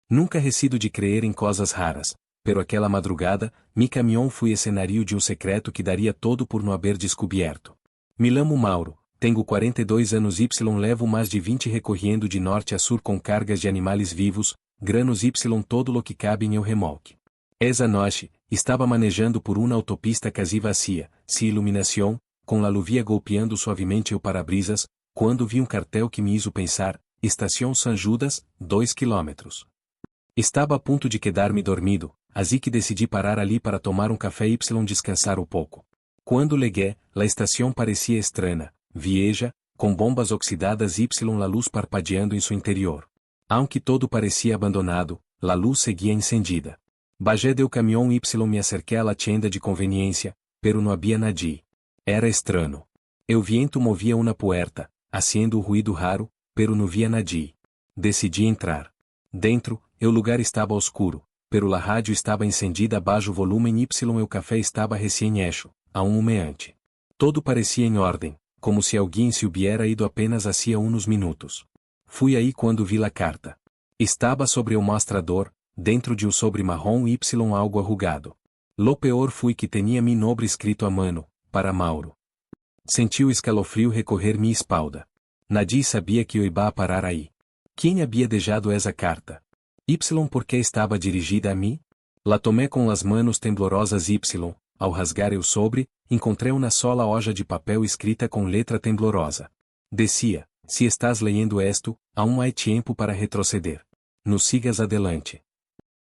Nunca resido de crer em coisas raras, pero aquela madrugada, mi caminhão foi escenario de um secreto que daria todo por não haver descoberto. Me lamo Mauro, tenho 42 anos y levo mais de 20 recorrendo de norte a sul com cargas de animais vivos, granos y todo lo que cabe em eu remolque. Esa noite, estava manejando por uma autopista casi vacía, sem iluminação, com a luvia golpeando suavemente o para-brisas, quando vi um cartel que me hizo pensar, Estação San Judas, 2 km. Estava a ponto de quedar-me dormido, assim que decidi parar ali para tomar um café y descansar um pouco. Quando legué, a estação parecia estranha, vieja, com bombas oxidadas y la luz parpadeando em seu interior. Aunque todo parecia abandonado, a luz seguia encendida. Bajé del caminhão y me acerqué a la tienda de conveniência, pero não havia nadie. Era estranho. El viento movia uma puerta, haciendo ruído raro, pero não via nadie. Decidi entrar. Dentro, o lugar estava oscuro, pero la rádio estava encendida a baixo volume y el café estava recém-hecho, aún humeante. Todo parecia em ordem, como se alguém se hubiera ido apenas hacía unos minutos. Fui aí quando vi la carta. Estava sobre o mostrador, dentro de um sobre marrom y algo arrugado. Lo peor foi que tinha mi nombre escrito a mano, para Mauro. Senti o escalofrio recorrer minha espalda. Nadie sabia que eu ia parar aí. Quem havia deixado essa carta? Y porque estava dirigida a mim? La tomé com las manos temblorosas y, ao rasgar el sobre, encontrei uma sola hoja de papel escrita com letra temblorosa. Decía, se estás leyendo esto, aún hay tiempo para retroceder. No sigas adelante.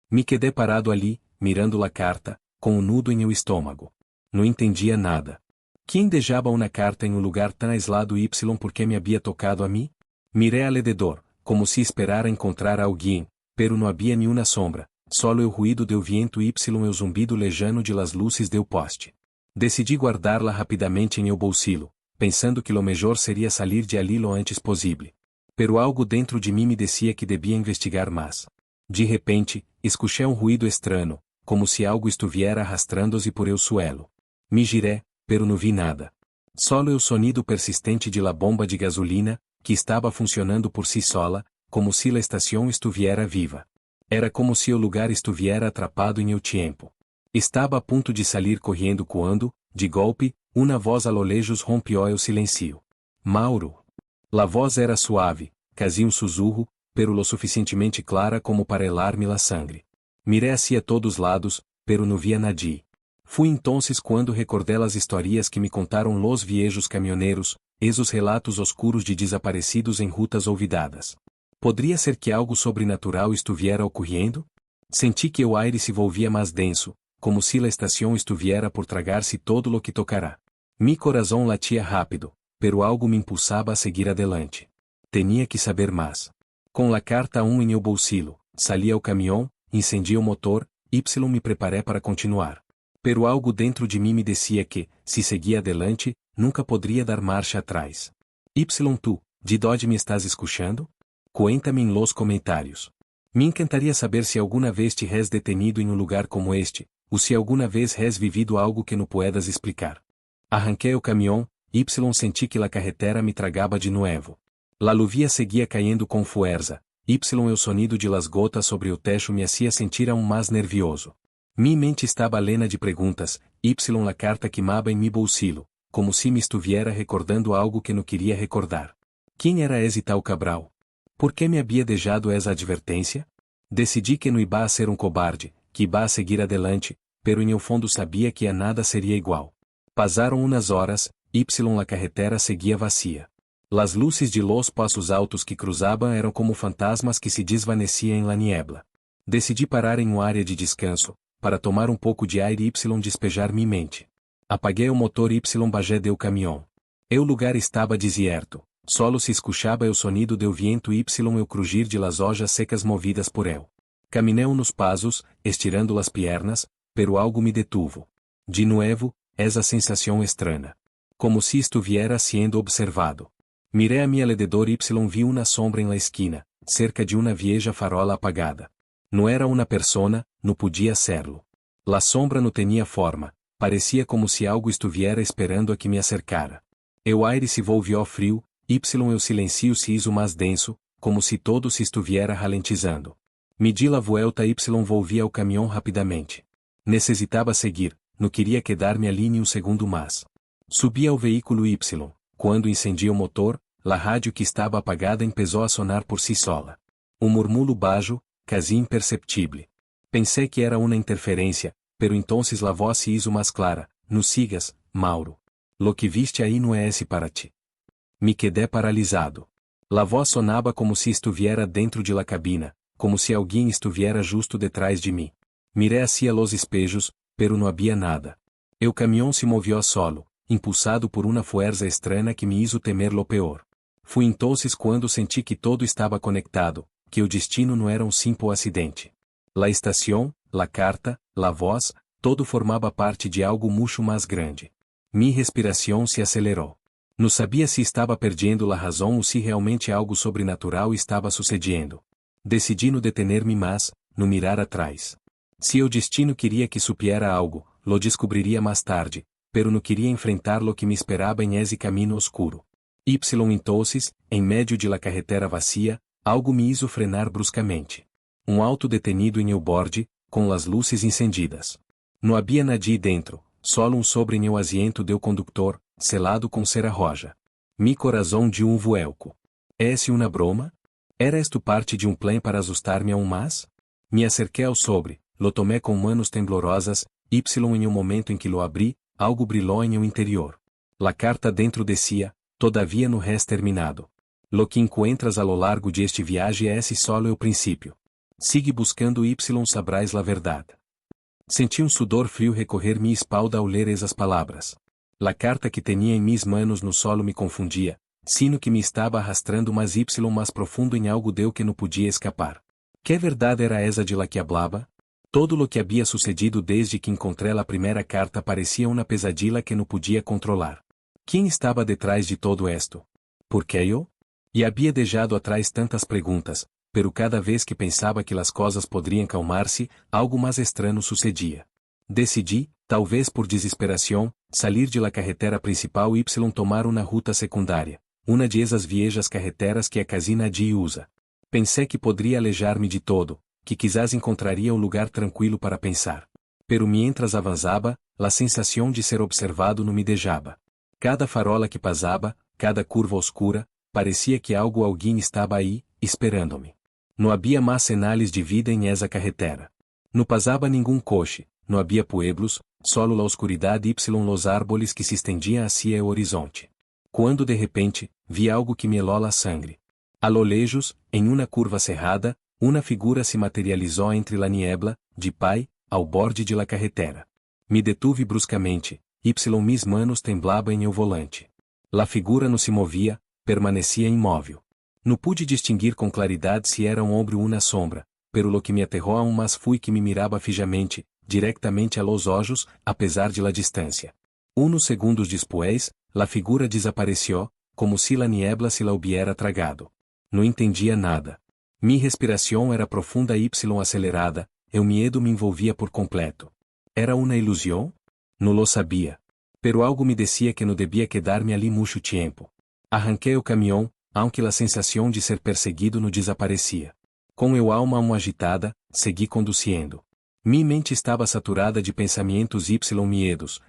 Me quedé parado ali, mirando la carta, com um nudo em el estômago. Não entendia nada. Quem deixava uma carta em um lugar tão aislado y porque me havia tocado a mim? Miré alrededor, como se esperara encontrar alguém, pero não havia nenhuma sombra, solo o ruído del viento y el zumbido lejano de las luces del poste. Decidi guardá-la rapidamente em el bolsillo, pensando que lo melhor seria salir de ali lo antes possível. Pero algo dentro de mim me decía que devia investigar mais. De repente, escuché um ruído estranho, como se algo estuviera arrastrando-se por el suelo. Me giré, pero não vi nada. Solo o sonido persistente de la bomba de gasolina, que estava funcionando por si sola, como se la estação estuviera viva. Era como se o lugar estuviera atrapado em el tiempo. Estava a ponto de salir correndo quando, de golpe, uma voz a lo lejos rompió el silencio. Mauro. La voz era suave, quasi um sussurro, pero lo suficientemente clara como para helar-me la sangre. Miré hacia todos lados, pero não via nadie. Fui entonces quando recordé las historias que me contaram los viejos caminhoneiros, esos relatos oscuros de desaparecidos em rutas olvidadas. Poderia ser que algo sobrenatural estuviera ocorrendo? Senti que o aire se volvia mais denso, como se a estação estuviera por tragar-se todo lo que tocará. Mi coração latia rápido, pero algo me impulsava a seguir adelante. Tinha que saber mais. Com la carta aún em el bolsillo, salí ao caminhão, incendi o motor, y me preparé para continuar. Pero algo dentro de mim me decía que, se seguia adelante, nunca poderia dar marcha atrás. Y tu, de dónde me estás escuchando? Cuéntame en los comentários. Me encantaria saber se alguma vez te has detenido em um lugar como este, ou se alguma vez has vivido algo que não puedas explicar. Arranquei o caminhão, y senti que la carretera me tragaba de nuevo. La lluvia seguia caindo com fuerza, y el sonido de las gotas sobre o techo me hacía sentir aún mais nervioso. Mi mente estava llena de perguntas, y la carta queimava em mi bolsillo, como se me estuviera recordando algo que não queria recordar. Quem era esse tal Cabral? Por que me havia deixado essa advertência? Decidi que não iba a ser um cobarde, que iba a seguir adelante, pero em el fundo sabia que a nada seria igual. Passaram umas horas, y la carretera seguia vacía. Las luces de los passos altos que cruzaban eram como fantasmas que se desvaneciam em la niebla. Decidi parar em uma área de descanso, para tomar um pouco de aire y despejar mi mente. Apaguei o motor y bajé del caminhão. El lugar estava desierto, solo se escuchaba el sonido del viento y el crujir de las hojas secas movidas por él. Caminei unos pasos, estirando las piernas, pero algo me detuvo. De nuevo, esa sensação estranha. Como se estuviera siendo observado. Miré a mi alrededor y vi una sombra en la esquina, cerca de una vieja farola apagada. No era una persona, no podia serlo. La sombra no tenía forma, parecia como se algo estuviera esperando a que me acercara. El aire se volvió frio, y el silencio se hizo más denso, como se todo se estuviera ralentizando. Me di la vuelta y volvi ao caminhão rapidamente. Necessitava seguir, não queria quedar-me ali nem um segundo mais. Subi ao veículo Y. Quando incendiei o motor, la rádio que estava apagada empezou a sonar por si sola. Um murmúrio baixo, quase imperceptível. Pensei que era uma interferência, pero entonces la voz se hizo mais clara: "No sigas, Mauro. Lo que viste aí não é esse para ti." Me quedé paralisado. La voz sonava como se estuviera dentro de la cabina, como se alguém estuviera justo detrás de mim. Miré hacia los espejos, pero não havia nada. El caminhão se movió solo, impulsado por uma fuerza estranha que me hizo temer lo peor. Fui entonces quando senti que todo estava conectado, que o destino não era um simples acidente. La estação, la carta, la voz, todo formava parte de algo mucho mais grande. Minha respiração se acelerou. Não sabia se estava perdendo la razão ou se realmente algo sobrenatural estava sucedendo. Decidi não detener-me mais, não mirar atrás. Se o destino queria que supiera algo, lo descobriria mais tarde, pero não queria enfrentar lo que me esperava em esse caminho oscuro. Entonces, em meio de la carretera vacía, algo me hizo frenar bruscamente. Um auto detenido em el borde, com as luzes encendidas. Não havia nadie dentro, solo um sobre em el asiento del conductor, selado com cera roja. Mi corazón de vuelco. É-se uma broma? Era esto parte de um plan para assustar-me aún mais? Me acerquei ao sobre, lo tomé com manos temblorosas, em um momento em que lo abri, algo brilhou em el interior. La carta dentro decía: "Todavía no has terminado. Lo que encuentras a lo largo de este viaje é esse solo el princípio. Sigue buscando sabrás la verdade." Senti um sudor frio recorrer minha espalda ao ler essas palavras. La carta que tinha em mis manos no solo me confundia, sino que me estava arrastrando mais mais profundo em algo del que não podia escapar. Que verdade era essa de la que hablaba? Todo lo que havia sucedido desde que encontrei a primeira carta parecia uma pesadilla que não podia controlar. Quem estava detrás de todo esto? Por que eu? E havia deixado atrás tantas perguntas, pero cada vez que pensava que as coisas poderiam calmar-se, algo mais estranho sucedia. Decidi, talvez por desesperação, salir de la carretera principal y tomar uma ruta secundária, uma de esas viejas carreteras que a casi nadie usa. Pensei que poderia alejar-me de todo, que quizás encontraria um lugar tranquilo para pensar. Pero mientras avançava, a sensação de ser observado não me deixava. Cada farola que passava, cada curva oscura, parecia que algo ou alguém estava aí, esperando-me. Não havia mais sinais de vida em essa carretera. Não passava nenhum coche, não havia pueblos, solo la oscuridade y los árboles que se estendiam hacia o horizonte. Quando de repente, vi algo que me helou a sangre. A lo lejos, em uma curva cerrada, uma figura se materializou entre la niebla, de pai, ao borde de la carretera. Me detuve bruscamente, mis manos temblavam em el volante. La figura não se movia, permanecia imóvel. Não pude distinguir com claridade se era um homem ou uma sombra, pero lo que me aterrou aún mais foi que me mirava fijamente, directamente a los ojos, apesar de la distância. Unos segundos después, la figura desapareció, como se la niebla se la hubiera tragado. Não entendia nada. Minha respiração era profunda y acelerada, o medo me envolvia por completo. Era uma ilusão? Não lo sabia. Pero algo me decía que não devia quedar-me ali mucho tempo. Arranquei o caminhão, aunque a sensação de ser perseguido não desaparecia. Com eu alma agitada, segui conduzindo. Minha mente estava saturada de pensamentos miedos,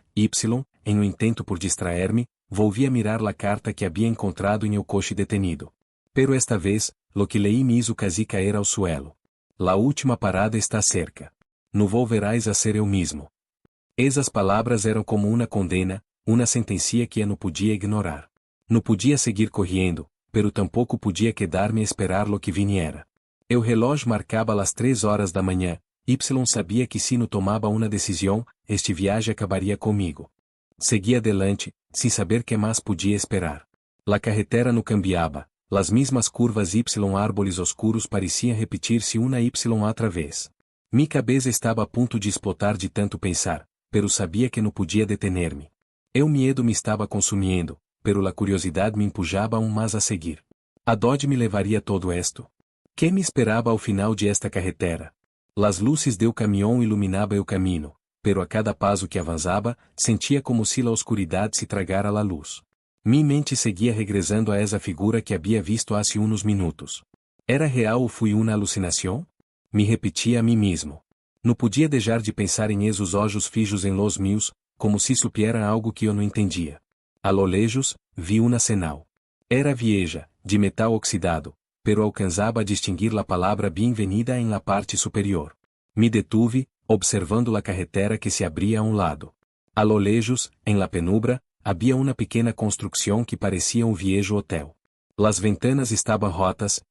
em um intento por distraer-me, volvi a mirar la carta que havia encontrado em el coche detenido. Pero esta vez, lo que leí me hizo casi caer ao suelo. La última parada está cerca. No volverás a ser eu mismo. Essas palavras eram como uma condena, uma sentencia que eu não podia ignorar. Não podia seguir correndo, pero tampouco podia quedar-me a esperar lo que viniera. O relógio marcava as 3 horas da manhã. Sabia que se não tomava uma decisão, este viagem acabaria comigo. Segui adelante, sem saber que mais podia esperar. La carretera não cambiava, las mismas curvas árboles oscuros pareciam repetir-se uma outra vez. Minha cabeça estava a ponto de explotar de tanto pensar, pero sabia que não podia detener-me. O medo me estava consumindo, pero la curiosidade me empujava aún mais a seguir. A dónde me levaria todo esto? Que me esperava ao final de esta carretera? Las luzes del caminhão iluminava o caminho, pero a cada passo que avançava, sentia como se a oscuridade se tragara a luz. Minha mente seguia regressando a essa figura que havia visto há uns minutos. Era real ou fui uma alucinação? Me repeti a mim mismo. Não podia deixar de pensar em esos ojos fijos em los míos, como se supiera algo que eu não entendia. A lo lejos, vi una señal. Era vieja, de metal oxidado, pero alcanzaba a distinguir la palabra bienvenida en la parte superior. Me detuve, observando la carretera que se abria a um lado. A lo lejos, em la penumbra, havia uma pequena construção que parecia um viejo hotel. Las ventanas estavam rotas,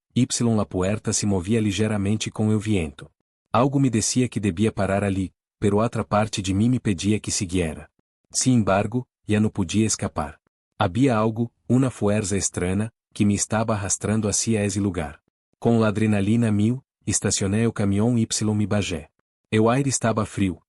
la puerta se movia ligeiramente com o viento. Algo me decía que debia parar ali, pero outra parte de mim me pedia que siguiera. Sin embargo, já não podia escapar. Havia algo, uma fuerza estranha, que me estava arrastrando hacia esse lugar. Com a adrenalina a mil, estacionei o caminhão y me bajé. O aire estava frio,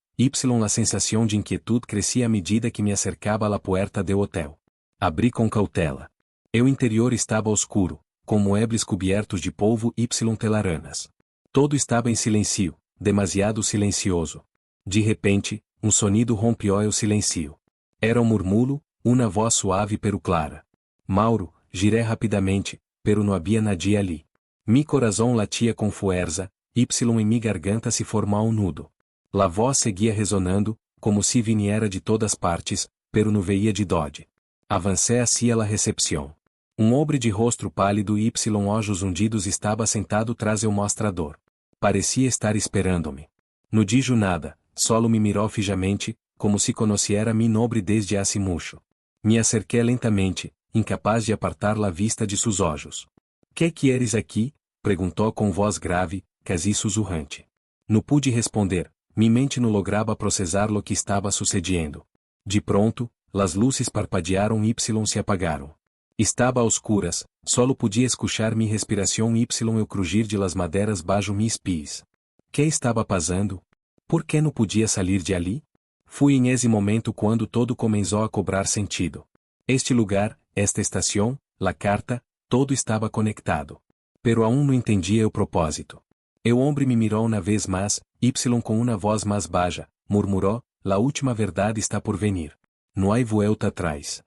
la sensação de inquietud crescia à medida que me acercava à puerta do hotel. Abri com cautela. O interior estava oscuro, com muebles cobertos de polvo y telaranas. Todo estava em silêncio, demasiado silencioso. De repente, um sonido rompeu o silêncio. Era um murmúrio, uma voz suave pero clara. Mauro, girei rapidamente, pero não havia nadie ali. Mi coração latia com fuerza, em mi garganta se formou um nudo. La voz seguia resonando, como se viniera de todas partes, pero não veia de dónde. Avancei hacia la recepção. Um homem de rosto pálido e olhos hundidos estava sentado tras o mostrador. Parecia estar esperando-me. Não dijo nada, solo me mirou fijamente, como se conheciera mi nobre desde hace mucho. Me acerquei lentamente, incapaz de apartar la vista de seus olhos. Que queres aqui? Perguntou com voz grave, quase sussurrante. Não pude responder, mi mente não lograva processar lo que estava sucedendo. De pronto, las luzes parpadearam y se apagaram. Estava a oscuras, solo podia escuchar mi respiração y o crujir de las maderas bajo mis pies. Que estava passando? Por que não podia sair de ali? Fui em esse momento quando todo começou a cobrar sentido. Este lugar, esta estação, la carta, todo estava conectado. Pero aún não entendia o propósito. O homem me mirou uma vez mais, com uma voz mais baixa, murmurou, la última verdade está por venir. No hay vuelta atrás.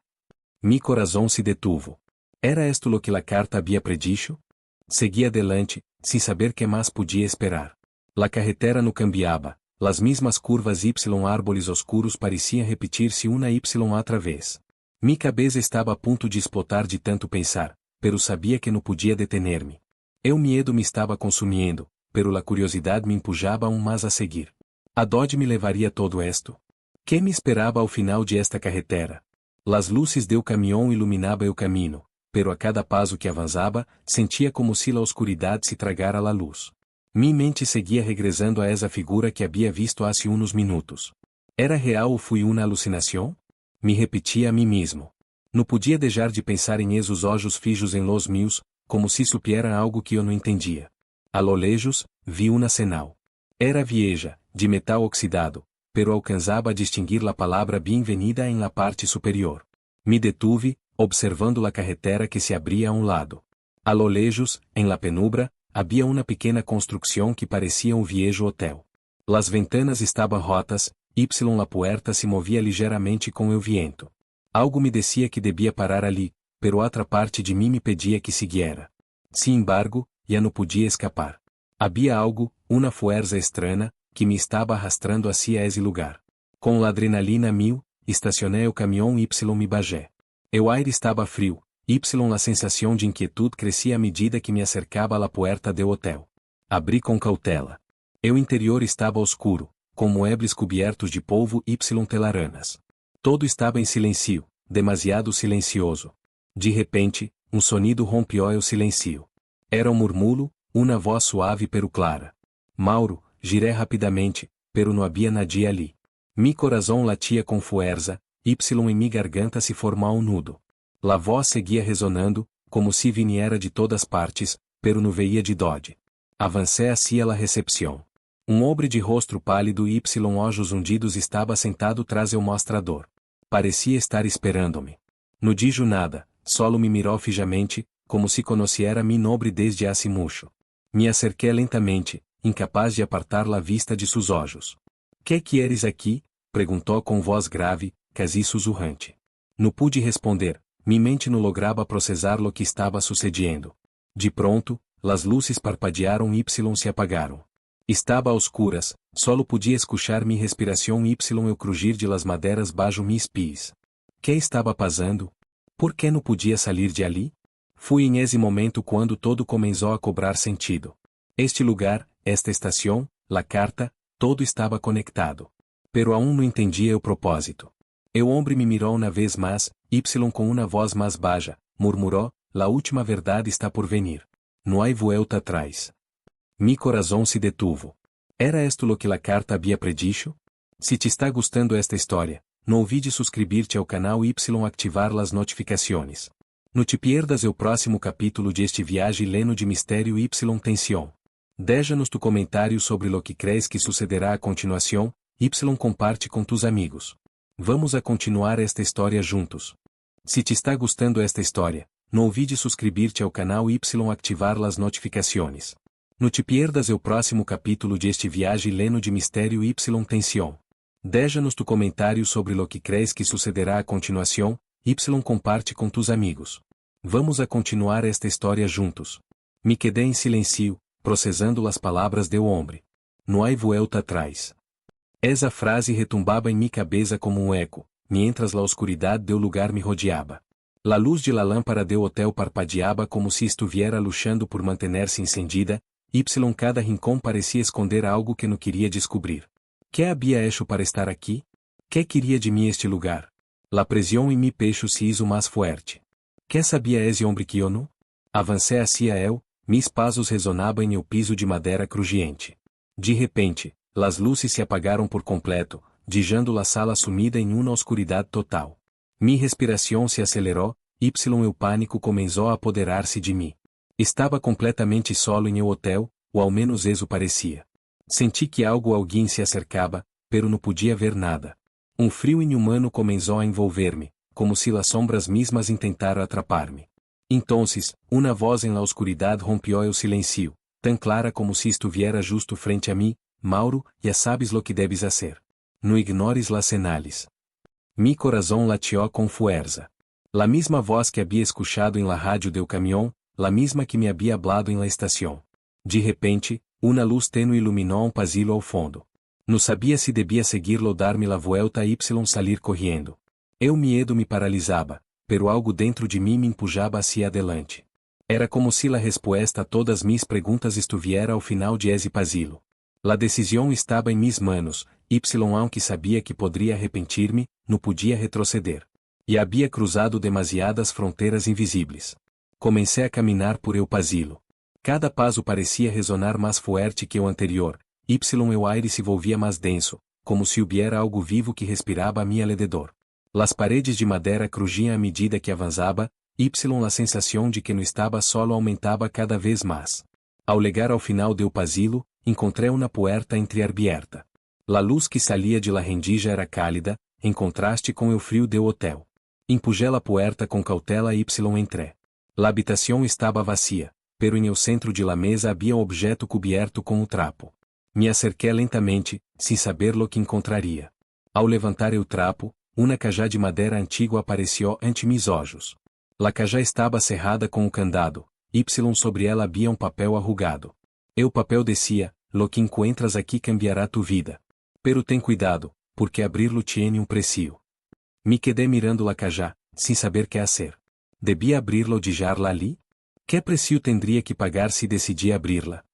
Mi corazón se detuvo. ¿Era esto lo que la carta había predicho? Seguí adelante, sin saber qué más podía esperar. La carretera no cambiaba, las mismas curvas y árboles oscuros parecían repetir-se una y outra vez. Mi cabeça estava a ponto de explotar de tanto pensar, pero sabia que não podia detener-me. O medo me estava consumindo, pero la curiosidade me empujava aún mais a seguir. A dónde me levaria todo esto? Que me esperava ao final de esta carretera? Las luzes do caminhão iluminava o caminho, pero a cada passo que avançava, sentia como se a oscuridade se tragara a luz. Mi mente seguia regressando a essa figura que havia visto há uns minutos. Era real ou fui uma alucinação? Me repetia a mim mesmo. Não podia deixar de pensar em esos olhos fijos em los meus, como se supiera algo que eu não entendia. A lo lejos, vi uma señal. Era vieja, de metal oxidado, pero alcanzaba a distinguir la palavra bienvenida en la parte superior. Me detuve, observando la carretera que se abria a um lado. A lo lejos, en la penumbra, havia uma pequena construção que parecia um viejo hotel. Las ventanas estavam rotas, la puerta se movia ligeiramente com o viento. Algo me decía que debia parar ali, pero outra parte de mim me pedia que siguiera. Sin embargo, já não podia escapar. Havia algo, uma fuerza estranha, que me estava arrastrando hacia esse lugar. Com a adrenalina a mil, estacionei o caminhão y me bajé. O aire estava frio, la sensação de inquietud crescia à medida que me acercava à puerta do hotel. Abri com cautela. O interior estava oscuro, com muebles cobertos de polvo y telaranas. Todo estava em silêncio, demasiado silencioso. De repente, um sonido rompeu o silêncio. Era um murmúrio, uma voz suave pero clara. Mauro, girei rapidamente, pero não havia nadie ali. Mi coração latia com fuerza, em mi garganta se formou um nudo. La voz seguia resonando, como se viniera de todas partes, pero não veia de dónde. Avancei hacia la recepção. Um homem de rosto pálido e olhos hundidos estava sentado tras o mostrador. Parecia estar esperando-me. Não dijo nada, solo me mirou fijamente, como se conheciera mi nobre desde hace mucho. Me acerquei lentamente, incapaz de apartar la vista de seus olhos. Que queres aqui? Perguntou com voz grave, quase sussurrante. Não pude responder, mi mente não lograva processar lo que estava sucedendo. De pronto, las luzes parpadearam y se apagaram. Estaba a oscuras, solo podia escuchar mi respiração y el crujir de las maderas bajo mis pies. Que estava passando? Por que não podia sair de ali? Fui em esse momento quando todo começou a cobrar sentido. Este lugar, esta estação, la carta, todo estava conectado. Pero aún não entendia o propósito. El hombre me mirou una vez mais, y com uma voz mais baixa, murmurou, la última verdade está por venir. No hay vuelta atrás. Mi corazón se detuvo. Era esto lo que la carta havia predicho? Se te está gostando esta história, não olvide suscribir-te ao canal y ativar las notificações. No te pierdas o próximo capítulo de este viagem leno de mistério y tensión. Deixa-nos tu comentário sobre lo que crees que sucederá a continuação, y comparte com tus amigos. Vamos a continuar esta história juntos. Se te está gostando esta história, não olvide suscribir-te ao canal y ativar las notificações. No te pierdas o próximo capítulo de este viagem leno de mistério y tensión. Deixa-nos tu comentário sobre lo que crees que sucederá a continuação, y comparte com tus amigos. Vamos a continuar esta história juntos. Me quedei em silêncio, processando as palavras do homem. No hay vuelta atrás. Essa frase retumbava em minha cabeça como um eco, mientras la oscuridad do lugar me rodeava. La luz de la lámpara do hotel parpadeava como se estuviera luchando por mantener-se encendida, y cada rincón parecia esconder algo que não queria descobrir. Que havia hecho para estar aqui? Que queria de mim este lugar? La presión em mi pecho se hizo mais fuerte. Que sabia esse homem que eu não? Avancei hacia él, mis passos resonavam em el piso de madeira crujiente. De repente, las luzes se apagaram por completo, deixando la sala sumida em uma oscuridade total. Mi respiração se acelerou, y el pânico começou a apoderar-se de mim. Estava completamente solo em el hotel, ou ao menos isso parecia. Senti que algo ou alguém se acercava, pero não podia ver nada. Um frio inhumano começou a envolver-me, como se las sombras mismas intentaram atrapar-me. Entonces, uma voz em la oscuridade rompió el silencio, tan clara como se estuviera justo frente a mim: Mauro, ya sabes lo que debes hacer. No ignores las señales. Mi corazón latió com fuerza. La misma voz que había escuchado en la radio del camión, la misma que me había hablado en la estación. De repente, una luz tenue iluminó un pasillo ao fondo. No sabia se debia seguirlo ou dar-me la vuelta y salir corriendo. El miedo me paralisaba, pero algo dentro de mim me empujaba hacia adelante. Era como se la resposta a todas mis perguntas estuviera ao final de ese pasillo. La decisão estava em mis manos, y aunque sabia que poderia arrepentir-me, não podia retroceder. E havia cruzado demasiadas fronteiras invisíveis. Comecei a caminhar por el pasillo. Cada passo parecia resonar mais forte que o anterior, y el aire se volvia mais denso, como se hubiera algo vivo que respirava a mi alrededor. Las paredes de madeira crujiam à medida que avançava, y la sensação de que não estava solo aumentava cada vez mais. Ao chegar ao final do pasillo, encontrei uma puerta entreabierta. La luz que salia de la rendija era cálida, em contraste com o frio do hotel. Empujei la puerta com cautela y entrei. La habitação estava vacía, pero em el centro de la mesa havia um objeto cubierto com um trapo. Me acerquei lentamente, sem saber lo que encontraria. Ao levantar el trapo, uma cajá de madeira antiga apareceu ante mis olhos. La cajá estava cerrada com um candado, y sobre ela havia um papel arrugado. El papel decía: lo que encuentras aqui cambiará tu vida. Pero ten cuidado, porque abrirlo tiene um precio. Me quedé mirando la cajá, sem saber que hacer. Debia abrirla ou dejarla ali? Que precio tendria que pagar se decidia abrirla?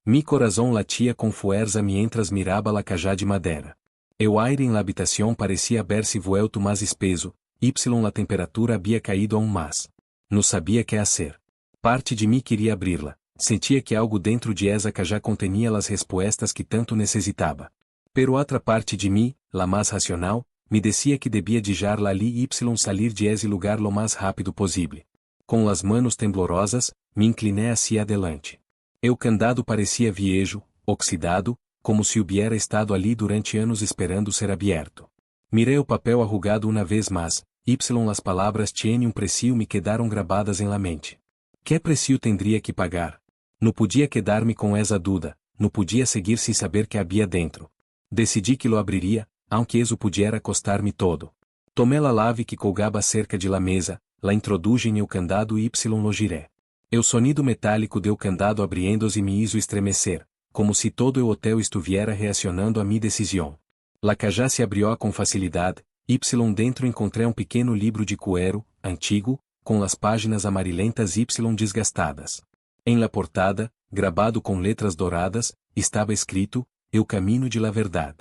Mi corazón latia com fuerza mientras miraba la cajá de madeira. El aire en la habitación parecia haber-se vuelto mais espeso, y la temperatura había caído aún más. Não sabia que hacer. Parte de mim queria abrirla. Sentia que algo dentro de esa cajá contenia las respostas que tanto necessitava. Pero outra parte de mim, la mais racional, me decía que debia dejarla ali y salir de ese lugar lo mais rápido posible. Com las manos temblorosas, me incliné hacia adelante. El candado parecia viejo, oxidado, como se hubiera estado ali durante anos esperando ser abierto. Mirei o papel arrugado uma vez mais, y las palavras tiene um precio me quedaram grabadas em la mente. Que precio tendria que pagar? Não podia quedar-me com essa dúvida, não podia seguir sem saber que havia dentro. Decidi que lo abriria, aunque isso pudiera custar-me todo. Tomei la lave que colgava cerca de la mesa, la introduje em el candado y lo giré. El sonido metálico del candado abriendo-se me hizo estremecer, como si todo el hotel estuviera reaccionando a mi decisión. La caja se abrió com facilidade, y dentro encontré pequeno livro de cuero, antigo, com as páginas amarelentas y desgastadas. Em la portada, grabado com letras douradas, estava escrito, "El camino de la verdad".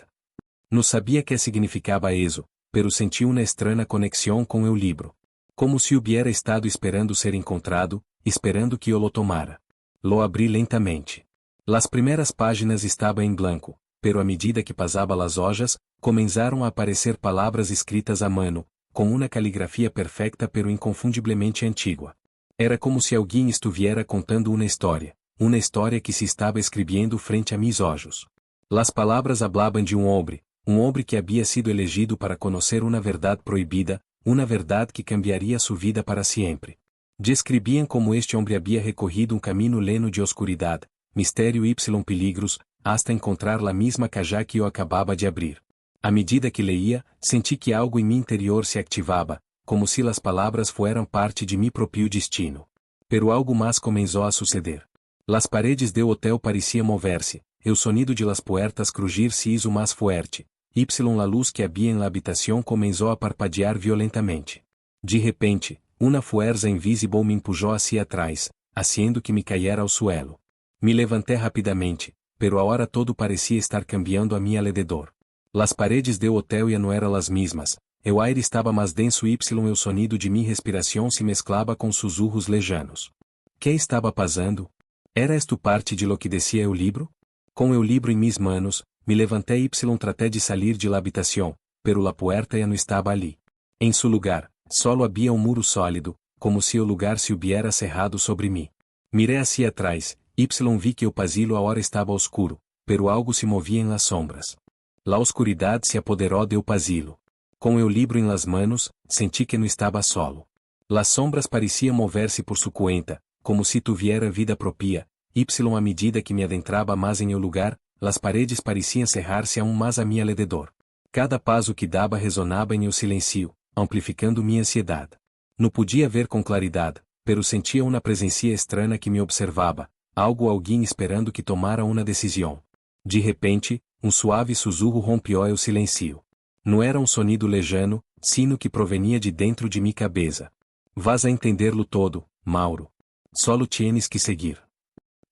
Não sabia que significava eso, pero senti uma estranha conexão com el libro. Como se hubiera estado esperando ser encontrado, esperando que eu lo tomara. Lo abri lentamente. Las primeiras páginas estavam em blanco, pero à medida que pasaba las hojas, começaram a aparecer palavras escritas a mano, com uma caligrafia perfecta pero inconfundivelmente antigua. Era como se alguém estuviera contando uma história que se estava escrevendo frente a mis olhos. Las palavras hablaban de um homem que havia sido elegido para conhecer uma verdade proibida, uma verdade que cambiaria sua vida para sempre. Descreviam como este homem havia recorrido caminho lleno de oscuridade, mistério y peligros, hasta encontrar la misma caja que eu acabava de abrir. À medida que leía, senti que algo em mi interior se activava, como se las palavras fueran parte de mi propio destino. Pero algo mais começou a suceder. Las paredes do hotel pareciam mover-se, el sonido de las puertas crujir se hizo mais fuerte, y la luz que havia en la habitación começou a parpadear violentamente. De repente, uma fuerza invisible me empujou hacia atrás, haciendo que me caiera ao suelo. Me levantei rapidamente, pero ahora todo parecia estar cambiando a mi alrededor. Las paredes do hotel ya no eram as mesmas, el aire estava mais denso y el sonido de mi respiração se mesclava com sussurros lejanos. Que estava passando? Era esto parte de lo que decía el libro? Com el libro em mis manos, me levantei y traté de salir de la habitación, pero la puerta ya no estaba ali. Em su lugar, solo havia muro sólido, como se o lugar se hubiera cerrado sobre mim. Mirei hacia atrás, y vi que o pasillo agora estava oscuro, pero algo se movia em las sombras. La oscuridad se apoderó del pasillo. Com el libro em las manos, senti que não estava solo. Las sombras pareciam mover-se por su cuenta, como se tuviera vida propia, y à medida que me adentrava mais em el lugar, las paredes pareciam cerrar-se aún mais a mi alrededor. Cada passo que dava resonava em el silencio, amplificando minha ansiedade. Não podia ver com claridade, pero sentia uma presença estranha que me observava, alguém esperando que tomara uma decisão. De repente, suave sussurro rompeu el silencio. Não era sonido lejano, sino que provenia de dentro de mi cabeça. Vas a entenderlo todo, Mauro. Solo tienes que seguir.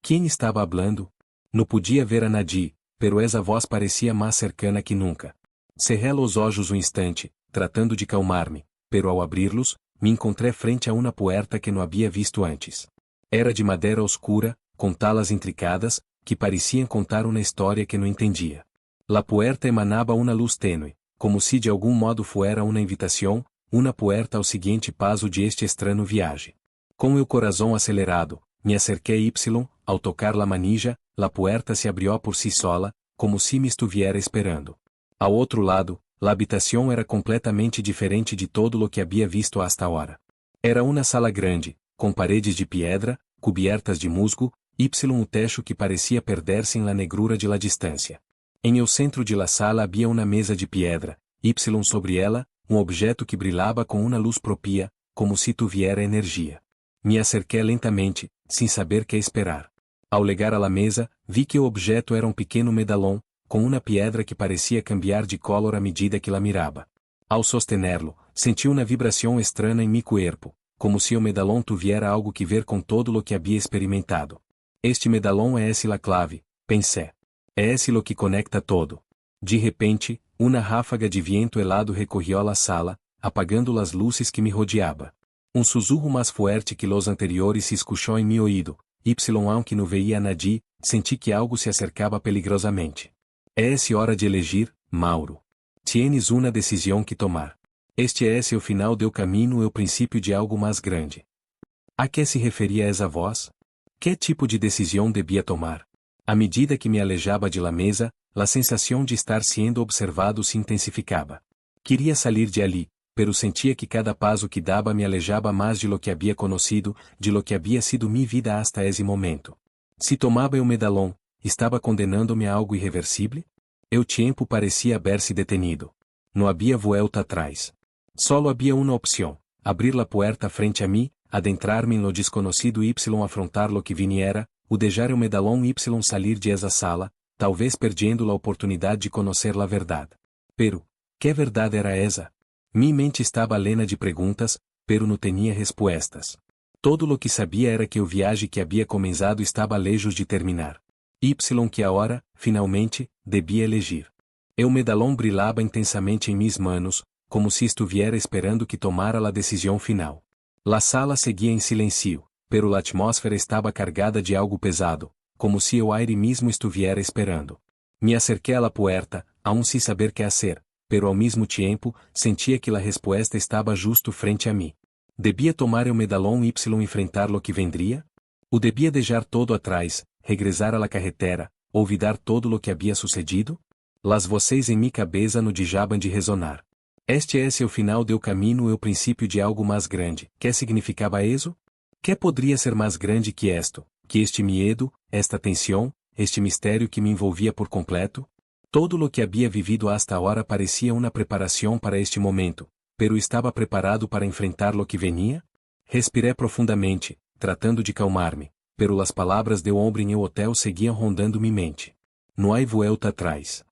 Quem estava hablando? Não podia ver a nadie, pero essa voz parecia mais cercana que nunca. Cerrei os olhos instante, tratando de calmar-me, pero ao abri-los, me encontrei frente a uma puerta que não havia visto antes. Era de madeira oscura, com talas intricadas, que pareciam contar uma história que não entendia. La puerta emanava uma luz tênue, como se de algum modo fuera uma invitação, uma puerta ao seguinte passo de este estranho viagem. Com o coração acelerado, me acerquei y, ao tocar la manija, la puerta se abrió por si sola, como se me estuviera esperando. Ao outro lado, la habitação era completamente diferente de todo lo que havia visto hasta ahora. Era uma sala grande, com paredes de piedra, cubiertas de musgo, y techo que parecia perder-se en la negrura de la distância. Em el centro de la sala havia uma mesa de piedra, y sobre ela, objeto que brilhava com uma luz propia, como se tuviera energia. Me acerquei lentamente, sem saber que esperar. Ao legar a la mesa, vi que o objeto era pequeno medalhão, com uma piedra que parecia cambiar de color à medida que la mirava. Ao sostenerlo, senti uma vibração estranha em mi cuerpo, como se o medalhão tuviera algo que ver com todo lo que havia experimentado. Este medalhão é la clave, pensei. É lo que conecta todo. De repente, uma ráfaga de viento helado recorrió a la sala, apagando las luzes que me rodeava. Sussurro mais forte que los anteriores se escuchou em mi oído, y aunque não veía a nadie, senti que algo se acercava peligrosamente. É hora de elegir, Mauro. Tienes uma decisão que tomar. Este é o final do caminho e o princípio de algo mais grande. A que se referia essa voz? Que tipo de decisão devia tomar? À medida que me alejava de la mesa, a sensação de estar sendo observado se intensificava. Queria sair de ali, pero sentia que cada passo que dava me alejava mais de lo que havia conhecido, de lo que havia sido mi vida hasta esse momento. Se tomava o medalhão, estava condenando-me a algo irreversível? O tempo parecia haber-se detenido. Não havia vuelta atrás. Solo havia uma opção: abrir la puerta frente a mim, adentrar-me em lo desconhecido y afrontar lo que viniera, o dejar el medalón y salir de esa sala, talvez perdendo la oportunidad de conocer la verdad. Pero, que verdade era essa? Mi mente estava lena de perguntas, pero não tinha respostas. Todo lo que sabia era que o viagem que havia começado estava lejos de terminar. Y que agora, finalmente, devia elegir. El medalón brilhava intensamente em mis manos, como se estuviera esperando que tomara a decisão final. La sala seguia em silêncio, pero a atmosfera estava cargada de algo pesado, como se o aire mesmo estuviera esperando. Me acerquei a la puerta, aún sem saber que hacer, pero ao mesmo tempo, sentia que a resposta estava justo frente a mim. Debia tomar el medalón y enfrentar lo que vendria? O debia deixar todo atrás, regressar a la carretera, olvidar todo lo que havia sucedido? Las voces em mi cabeça no deixavam de resonar. Este é o final do caminho e o princípio de algo mais grande. Que significava isso? Que poderia ser mais grande que esto, que este medo, esta tensão, este mistério que me envolvia por completo? Todo lo que havia vivido hasta agora parecia uma preparação para este momento, pero estava preparado para enfrentar lo que venia? Respirei profundamente, tratando de calmar-me, pero as palavras do homem em el hotel seguiam rondando minha mente. Não há vuelta atrás.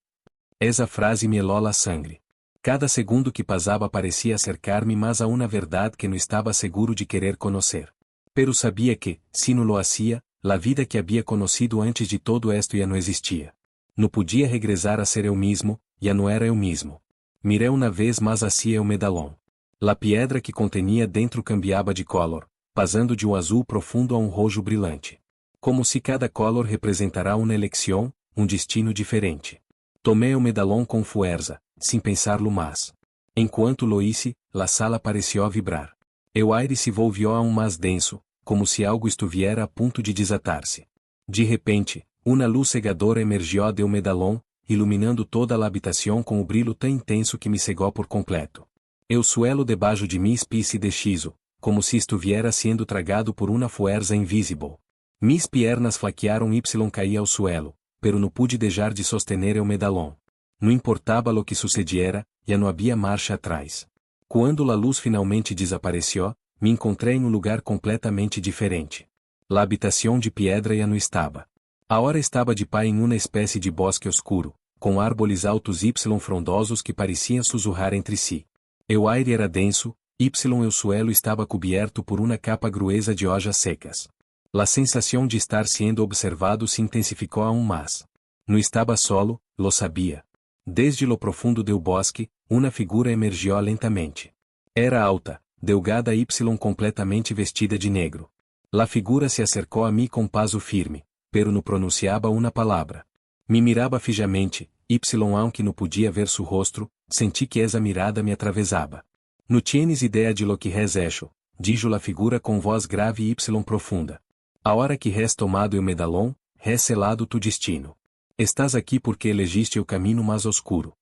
Essa frase me helou a sangue. Cada segundo que passava parecia acercar-me mais a uma verdade que não estava seguro de querer conhecer. Pero sabia que, se não lo hacía, a vida que havia conhecido antes de todo esto já não existia. Não podia regressar a ser eu mesmo, já não era eu mesmo. Mirei uma vez mais hacia o medalón. La piedra que contenia dentro cambiava de color, passando de um azul profundo a um rojo brilhante. Como se cada color representará uma eleição, um destino diferente. Tomei o medalón com força, sem pensar-lo mais. Enquanto lo hice, la sala pareció vibrar. O aire se volvió aún mais denso, como se algo estuviera a ponto de desatar-se. De repente, uma luz cegadora emergiu do medalón, iluminando toda a habitação com o brilho tão intenso que me cegou por completo. O suelo debaixo de mis pés se deshizo, como se estuviera sendo tragado por uma força invisível. Mis piernas flaquearam y caí ao suelo, pero não pude deixar de sostener el medalón. Não importava lo que sucediera, já não havia marcha atrás. Quando a luz finalmente desapareceu, me encontrei em um lugar completamente diferente. A habitação de piedra já não estava. Agora estava de pé em uma espécie de bosque oscuro, com árboles altos y frondosos que pareciam sussurrar entre si. O aire era denso, y el suelo estava coberto por uma capa gruesa de hojas secas. A sensação de estar sendo observado se intensificou aún mais. Não estava solo, lo sabia. Desde lo profundo do bosque, uma figura emergiu lentamente. Era alta, delgada y completamente vestida de negro. La figura se acercou a mim com paso firme, pero não pronunciava uma palavra. Me mirava fijamente, y aunque não podia ver seu rosto, senti que essa mirada me atravessava. No tienes ideia de lo que res hecho, dijo la figura com voz grave y profunda. A hora que res tomado o medalón, res selado tu destino. Estás aqui porque elegiste o caminho mais oscuro.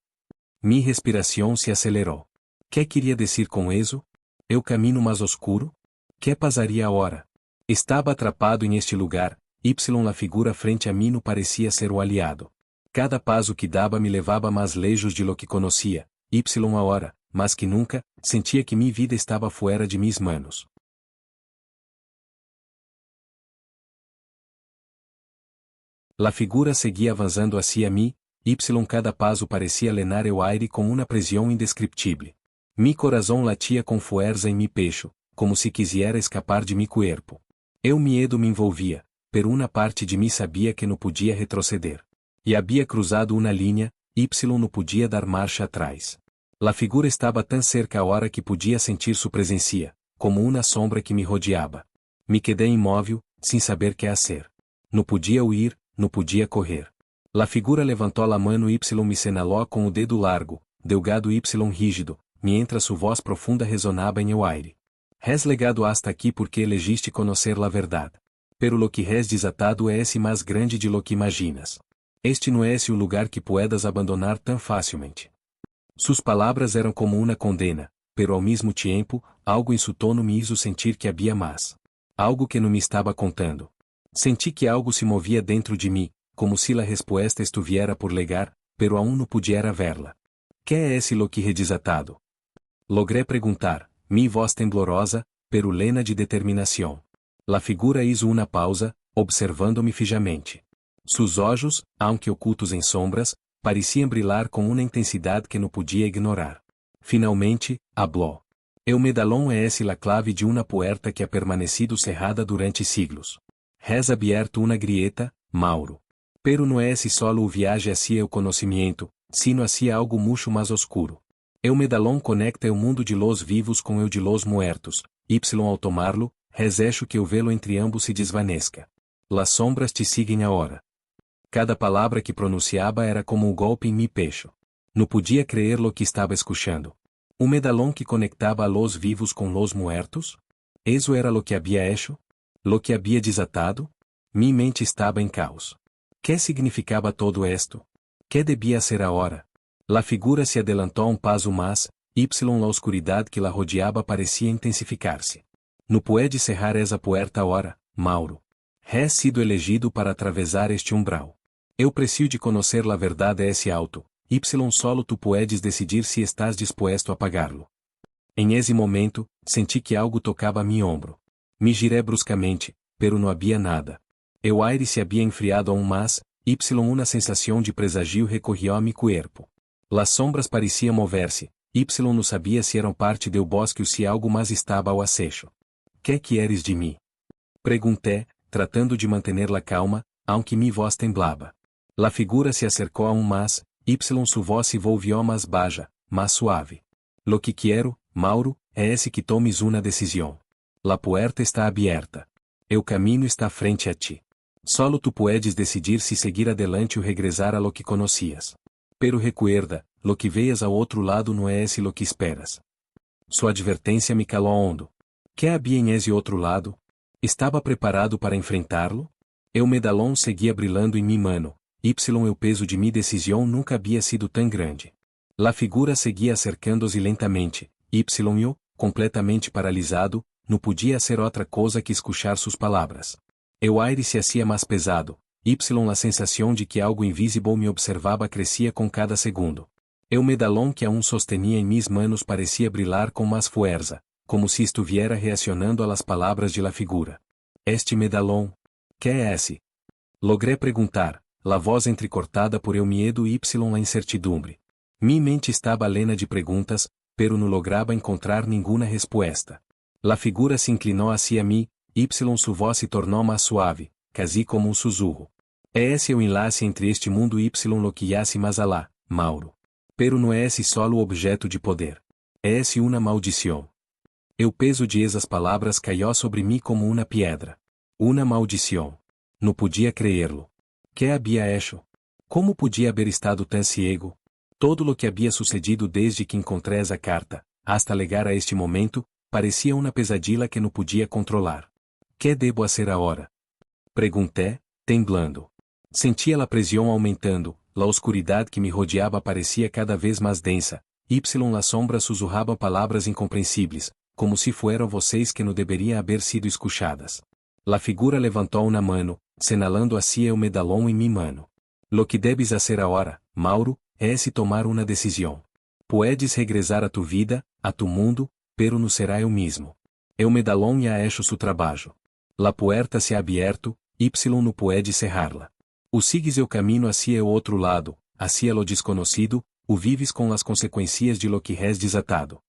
Mi respiração se acelerou. Que queria dizer com isso? O caminho mais oscuro? Que passaria agora? Estava atrapado em este lugar, y la figura frente a mim não parecia ser o aliado. Cada passo que dava me levava mais lejos de lo que conhecia, y agora, mais que nunca, sentia que minha vida estava fora de mis manos. La figura seguia avançando hacia mim, y cada passo parecia lenar o aire com uma pressão indescriptível. Mi coração latia com força em mi pecho, como se quisiera escapar de mi cuerpo. O medo me envolvia, pero uma parte de mim sabia que não podia retroceder. E havia cruzado uma linha, y não podia dar marcha atrás. La figura estava tão cerca a hora que podia sentir sua presença, como uma sombra que me rodeava. Me quedei imóvel, sem saber que fazer. Não podia huir, não podia correr. La figura levantou a mano y me senalou com o dedo largo, delgado y rígido, mientras sua voz profunda resonava em el aire. Res legado hasta aqui porque elegiste conhecer la verdade. Pero lo que res desatado é esse mais grande de lo que imaginas. Este não é esse o lugar que puedas abandonar tão facilmente. Suas palavras eram como uma condena, pero ao mesmo tempo, algo em seu tono me hizo sentir que havia mais. Algo que não me estava contando. Senti que algo se movia dentro de mim, como se a resposta estuviera por legar, pero aún não pudiera verla. Que é esse lo que redesatado? Logré perguntar, mi voz temblorosa, pero lena de determinação. La figura hizo uma pausa, observando-me fijamente. Seus olhos, aunque ocultos em sombras, pareciam brilhar com uma intensidade que não podia ignorar. Finalmente, habló. El medallón es la clave de una puerta que ha permanecido cerrada durante siglos. Has abierto una grieta, Mauro. Pero no es solo o viaje hacia el conocimiento, sino hacia algo mucho más oscuro. El medallón conecta el mundo de los vivos com el de los muertos, y ao tomarlo, has hecho que o velo entre ambos se desvanezca. Las sombras te siguen ahora. Cada palavra que pronunciava era como um golpe em mi pecho. Não podia creer lo que estava escuchando. Um medallón que conectava a los vivos com los muertos? Eso era lo que había hecho? Lo que había desatado? Mi mente estava em caos. ¿Qué significaba todo esto? ¿Qué debía hacer ahora? La figura se adelantou um paso más, la oscuridad que la rodeaba parecia intensificar-se. No puede cerrar esa puerta ahora, Mauro. Has sido elegido para atravessar este umbral. Eu preciso de conhecer la verdade a esse alto, solo tu puedes decidir se estás dispuesto a pagá-lo. Em esse momento, senti que algo tocava mi ombro. Me giré bruscamente, pero não havia nada. El aire se havia enfriado aún más, uma sensação de presagio recorrió a mi cuerpo. Las sombras pareciam mover-se, não sabia se eram parte del bosque ou se algo mais estava ao acecho. ¿Qué quieres de mim? Perguntei, tratando de manter la calma, aunque mi voz temblaba. La figura se acercou aún más, su voz se volvió más baja, más suave. Lo que quiero, Mauro, es que tomes una decisión. La puerta está abierta. El camino está frente a ti. Solo tu puedes decidir si seguir adelante ou regressar a lo que conocías. Pero recuerda, lo que veas ao outro lado não é esse lo que esperas. Sua advertência me calou hondo. Que havia em esse outro lado? Estava preparado para enfrentá-lo? El medallón seguia brilhando em mi mano. El peso de mi decisão nunca havia sido tão grande. La figura seguia acercando-se lentamente. Eu, completamente paralisado, não podia ser outra coisa que escuchar suas palavras. El aire se hacía mais pesado. La sensação de que algo invisível me observava crescia com cada segundo. El medallón que aún sostenia em mis manos parecia brilhar com mais fuerza, como se estuviera reaccionando a las palavras de la figura. Este medallón, ¿qué é esse? Logré perguntar, la voz entrecortada por el miedo y la incertidumbre. Mi mente estaba llena de perguntas, pero no lograba encontrar ninguna respuesta. La figura se inclinou hacia mí, su voz se tornou mais suave, casi como um sussurro. É esse o enlace entre este mundo y lo que yace más allá, Mauro. Pero não é esse solo o objeto de poder. É esse uma maldição. El peso de esas palavras caiu sobre mim como uma piedra. Uma maldição. Não podia creerlo. ¿Qué había hecho? Como podia haber estado tão ciego? Todo lo que havia sucedido desde que encontrei essa carta, hasta llegar a este momento, parecia uma pesadilla que não podia controlar. ¿Qué debo hacer ahora? Perguntei, temblando. Sentia a pressão aumentando, a oscuridade que me rodeava parecia cada vez mais densa, las sombras sussurravam palavras incompreensíveis, como se fueran vocês que não deveriam haber sido escuchadas. La figura levantou una mano, señalando hacia el medallón en mi mano. Lo que debes hacer ahora, Mauro, es tomar una decisión. Puedes regresar a tu vida, a tu mundo, pero no será el mismo. El medallón ya ha hecho su trabajo. La puerta se ha abierto, no puede cerrarla. O sigues el camino hacia el otro lado, hacia lo desconocido, o vives con las consecuencias de lo que has desatado.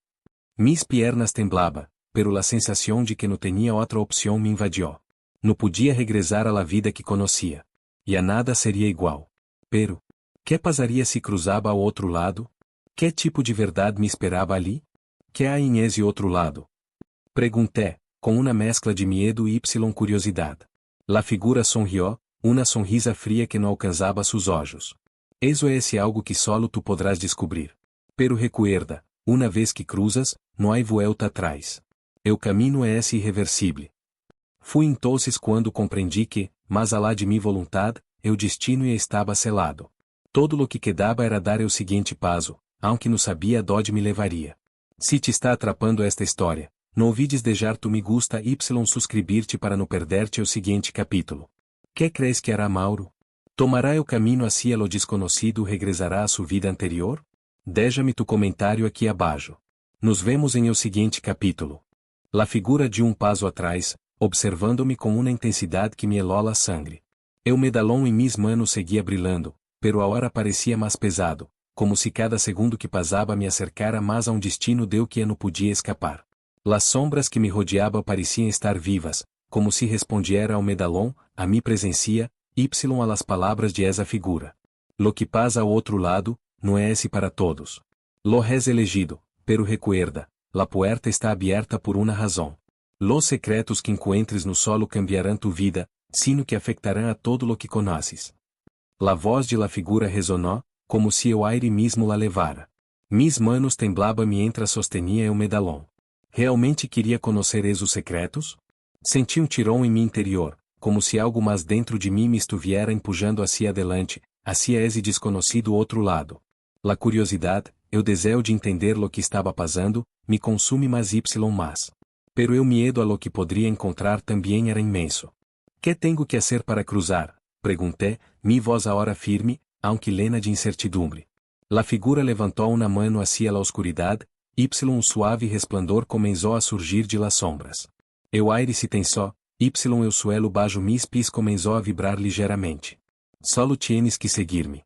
Mis piernas temblaban, pero la sensación de que no tenía otra opción me invadió. No podia regressar à la vida que conhecia. E a nada seria igual. Pero, que passaria se cruzava ao outro lado? Que tipo de verdade me esperava ali? Que há em esse outro lado? Perguntei, com uma mescla de medo e curiosidade. La figura sonrió, uma sonrisa fria que não alcançava seus olhos. Eso é algo que solo tu podrás descobrir. Pero recuerda, uma vez que cruzas, não há vuelta atrás. El camino é irreversível. Fui entonces quando compreendi que, mais alá de minha vontade, o destino ya estava selado. Todo lo que quedava era dar o seguinte passo, aunque não sabia donde me levaria. Se te está atrapando esta história, não olvides dejar tu me gusta y suscribir-te para não perder-te o seguinte capítulo. Que crees que hará Mauro? Tomará o caminho hacia lo desconocido e regressará a sua vida anterior? Déjame tu comentário aqui abaixo. Nos vemos em el seguinte capítulo. La figura de um passo atrás, observando-me com uma intensidade que me elola a sangre. Eu medalhão em mis manos seguia brilhando, pero a hora parecia mais pesado, como se cada segundo que passava me acercara mais a um destino deu que eu não podia escapar. Las sombras que me rodeavam pareciam estar vivas, como se respondiera ao medalhão, a mi presencia, y a las palavras de esa figura. Lo que pasa ao outro lado, não é esse para todos. Lo has elegido, pero recuerda, la puerta está abierta por una razão. Los secretos que encuentres no solo cambiarão tu vida, sino que afectarão a todo lo que conoces. La voz de la figura resonó, como se o aire mesmo la levara. Mis manos temblavam mientras sostenia o medalhão. Realmente queria conhecer esos secretos? Senti tirão em mi interior, como se algo mais dentro de mim me estuviera empujando hacia adelante, hacia esse desconhecido outro lado. La curiosidade, o desejo de entender lo que estava passando, me consume mais mais. Pero eu miedo a lo que poderia encontrar também era imenso. Que tenho que hacer para cruzar? Perguntei, mi voz ahora firme, aunque lena de incertidumbre. La figura levantou uma mano hacia la oscuridade, um suave resplandor começou a surgir de las sombras. O aire se tensó, o suelo bajo mis pis começou a vibrar ligeiramente. Solo tienes que seguir-me.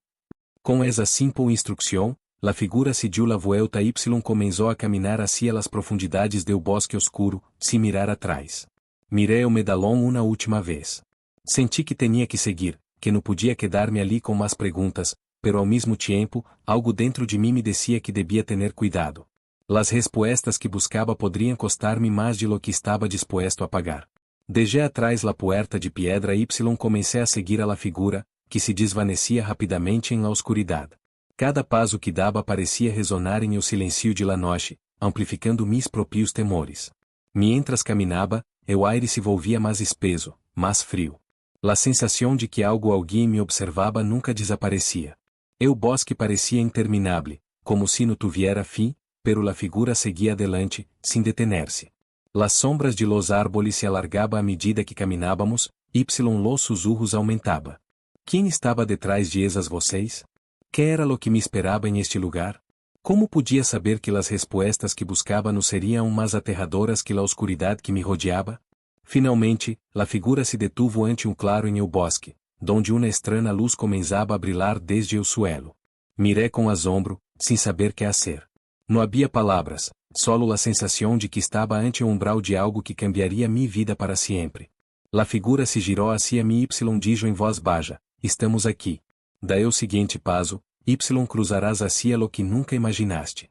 Com essa simple instrução, la figura se dio la vuelta começou a caminhar hacia las profundidades do bosque oscuro, sem mirar atrás. Mirei o medalhão uma última vez. Senti que tinha que seguir, que não podia quedar-me ali com mais perguntas, pero ao mesmo tempo, algo dentro de mim me dizia que devia ter cuidado. Las respostas que buscava poderiam custar-me mais de lo que estava disposto a pagar. Dejé atrás la puerta de piedra comecei a seguir a la figura, que se desvanecia rapidamente em la oscuridade. Cada passo que dava parecia resonar em o silêncio de la noche, amplificando mis próprios temores. Mientras caminhava, o aire se volvia mais espeso, mais frio. La sensação de que alguém me observava nunca desaparecia. O bosque parecia interminável, como se não tuviera fim, pero la figura seguia adelante, sem detener-se. Las sombras de los árboles se alargavam à medida que caminhávamos, los sussurros aumentava. Quem estava detrás de esas vocês? Que era lo que me esperava em este lugar? Como podia saber que las respostas que buscava não seriam mais aterradoras que la oscuridade que me rodeava? Finalmente, la figura se detuvo ante claro em el bosque, donde uma estranha luz começava a brilhar desde o suelo. Miré com assombro, sem saber que hacer. Não havia palavras, solo a sensação de que estava ante o umbral de algo que cambiaria minha vida para sempre. La figura se girou hacia mim dijo em voz baixa, estamos aqui. Daí o seguinte passo, cruzarás hacia lo que nunca imaginaste.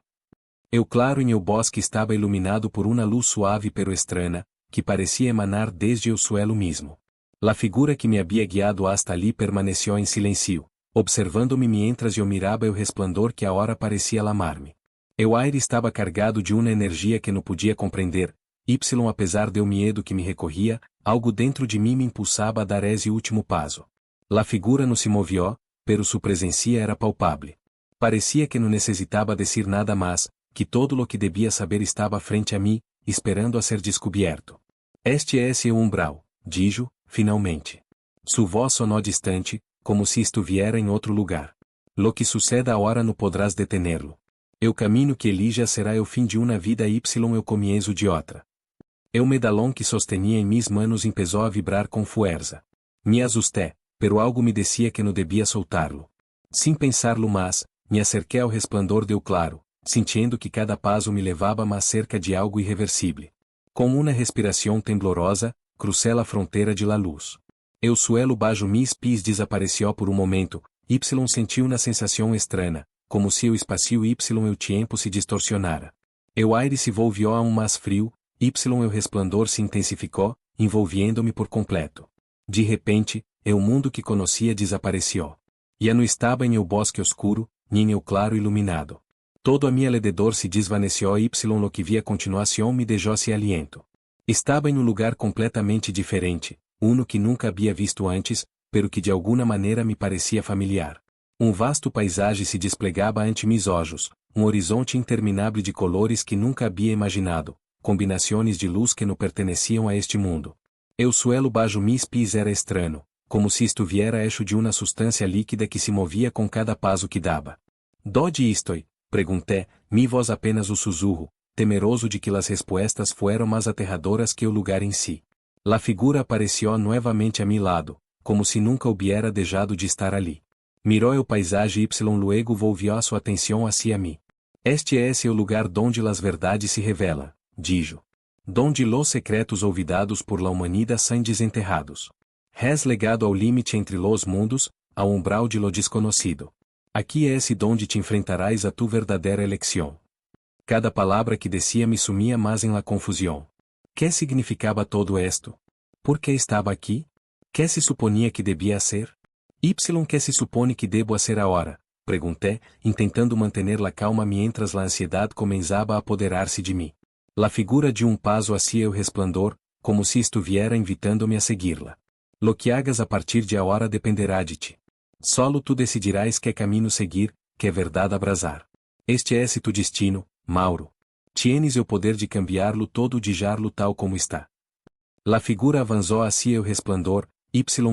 O claro em el bosque estava iluminado por uma luz suave pero estranha, que parecia emanar desde o suelo mesmo. La figura que me havia guiado hasta ali permaneceu em silêncio, observando-me mientras eu mirava o resplandor que agora parecia lamar-me. O aire estava cargado de uma energia que não podia compreender, apesar do medo que me recorria, algo dentro de mim me impulsava a dar esse último passo. La figura não se movió, pero sua presença era palpável. Parecia que não necessitava dizer nada mais, que todo lo que devia saber estava frente a mim, esperando a ser descoberto. Este é o umbral, dijo, finalmente. Sua voz sonou distante, como se estuviera em outro lugar. Lo que suceda agora não podrás detenerlo. O caminho que elija será o fim de uma vida eu comienzo de outra. O medalhão que sostenia em mis manos empezou a vibrar com força. Me assusté, pero algo me decía que não devia soltarlo. Sem pensarlo mais, me acerquei ao resplandor do claro, sentindo que cada passo me levava mais cerca de algo irreversível. Com uma respiração temblorosa, crucei a fronteira de la luz. O suelo bajo mis pis desapareceu por um momento, sentiu uma sensação estranha, como se o espaço e o tempo se distorcionara. O aire se volvió a mais frio, o resplandor se intensificou, envolvendo-me por completo. De repente, o mundo que conhecia desapareceu. Já não estava em o bosque oscuro, nem em o claro iluminado. Todo a mi alrededor se desvaneceu lo que vi a continuação me deixou sem aliento. Estava em um lugar completamente diferente, uno que nunca havia visto antes, pero que de alguma maneira me parecia familiar. Vasto paisagem se desplegava ante mis olhos, horizonte interminável de colores que nunca havia imaginado, combinações de luz que não perteneciam a este mundo. O suelo bajo mis pis era estranho, como se estuviera hecho de uma substância líquida que se movia com cada passo que dava. ¿Dónde estoy? Perguntei, mi voz apenas o sussurro, temeroso de que las respostas fueram mais aterradoras que o lugar em si. La figura apareció nuevamente a mi lado, como si nunca hubiera dejado de estar ali. Miró el paisaje y luego volvió su atención hacia mí. Este es el lugar donde las verdades se revelan, dijo. Donde los secretos olvidados por la humanidad son desenterrados. Has legado ao límite entre los mundos, ao umbral de lo desconocido. Aqui es donde te enfrentarás a tu verdadera elección. Cada palavra que decía me sumía más en la confusión. ¿Qué significaba todo esto? ¿Por qué estaba aquí? ¿Qué se suponía que debía hacer? ¿Qué se supone que debo hacer ahora? Pregunté, intentando mantener la calma mientras la ansiedad comenzaba a apoderar-se de mí. La figura de un paso hacia el resplandor, como si estuviera invitándome a seguirla. Lo que hagas a partir de ahora dependerá de ti. Solo tú decidirás qué camino seguir, qué verdad abrazar. Este es tu destino, Mauro. Tienes el poder de cambiarlo todo, dejarlo tal como está. La figura avanzó hacia el resplandor,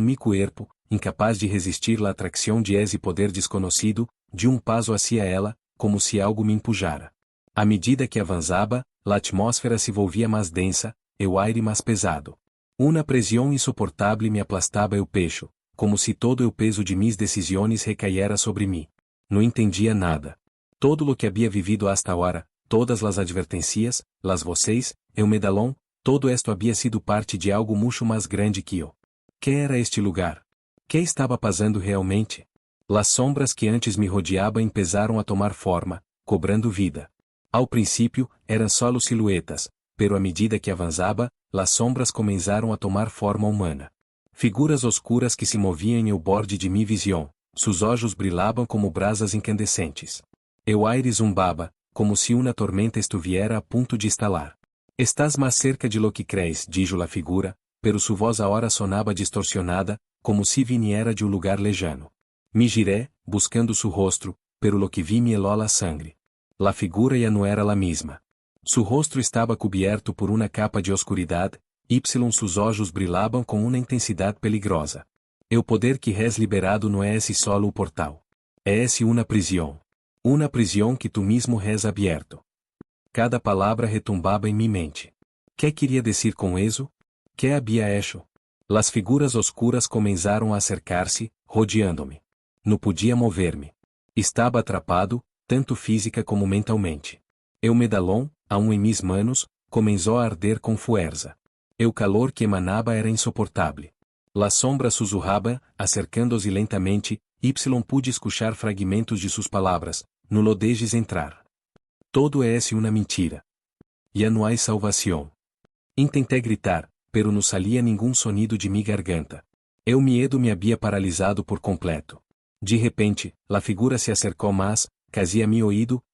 mi cuerpo, incapaz de resistir la atracción de ese poder desconocido, de un paso hacia ela, como si algo me empujara. À medida que avanzaba, la atmósfera se volvía más densa, el aire más pesado. Una presión insoportable me aplastaba el pecho, como si todo el peso de mis decisiones recayera sobre mí. No entendía nada. Todo lo que había vivido hasta ahora, todas las advertencias, las voces, el medallón, todo esto había sido parte de algo mucho más grande que eu. ¿Qué era este lugar? ¿Qué estaba pasando realmente? Las sombras que antes me rodeaban empezaron a tomar forma, cobrando vida. Ao princípio, eram solo silhuetas, pero à medida que avanzava, las sombras começaram a tomar forma humana. Figuras oscuras que se moviam em el borde de mi visión, sus olhos brilhavam como brasas incandescentes. El aire zumbaba, como si una tormenta estuviera a punto de estalar. Estás más cerca de lo que crees, dijo la figura, pero su voz ahora sonaba distorsionada, como si viniera de un lugar lejano. Me giré, buscando su rostro, pero lo que vi me heló la sangre. La figura ya no era la misma. Su rostro estaba cubierto por una capa de oscuridad, sus ojos brillaban con una intensidad peligrosa. El poder que has liberado no es solo o portal. Es una prisión. Una prisión que tú mismo has abierto. Cada palavra retumbaba em mi mente. ¿Qué quería decir con eso? ¿Qué había hecho? Las figuras oscuras comenzaron a acercar-se, rodeando-me. No podia mover-me. Estava atrapado, tanto física como mentalmente. El medallón, aún em mis manos, começou a arder com fuerza. El calor que emanaba era insoportable. La sombra sussurraba, acercando-se lentamente, pude escuchar fragmentos de sus palavras, no lo dejes entrar. Todo es una mentira. Ya no hay salvación. Intenté gritar, pero no salía ningún sonido de mi garganta. El miedo me había paralisado por completo. De repente, la figura se acercó más, casi a mi oído,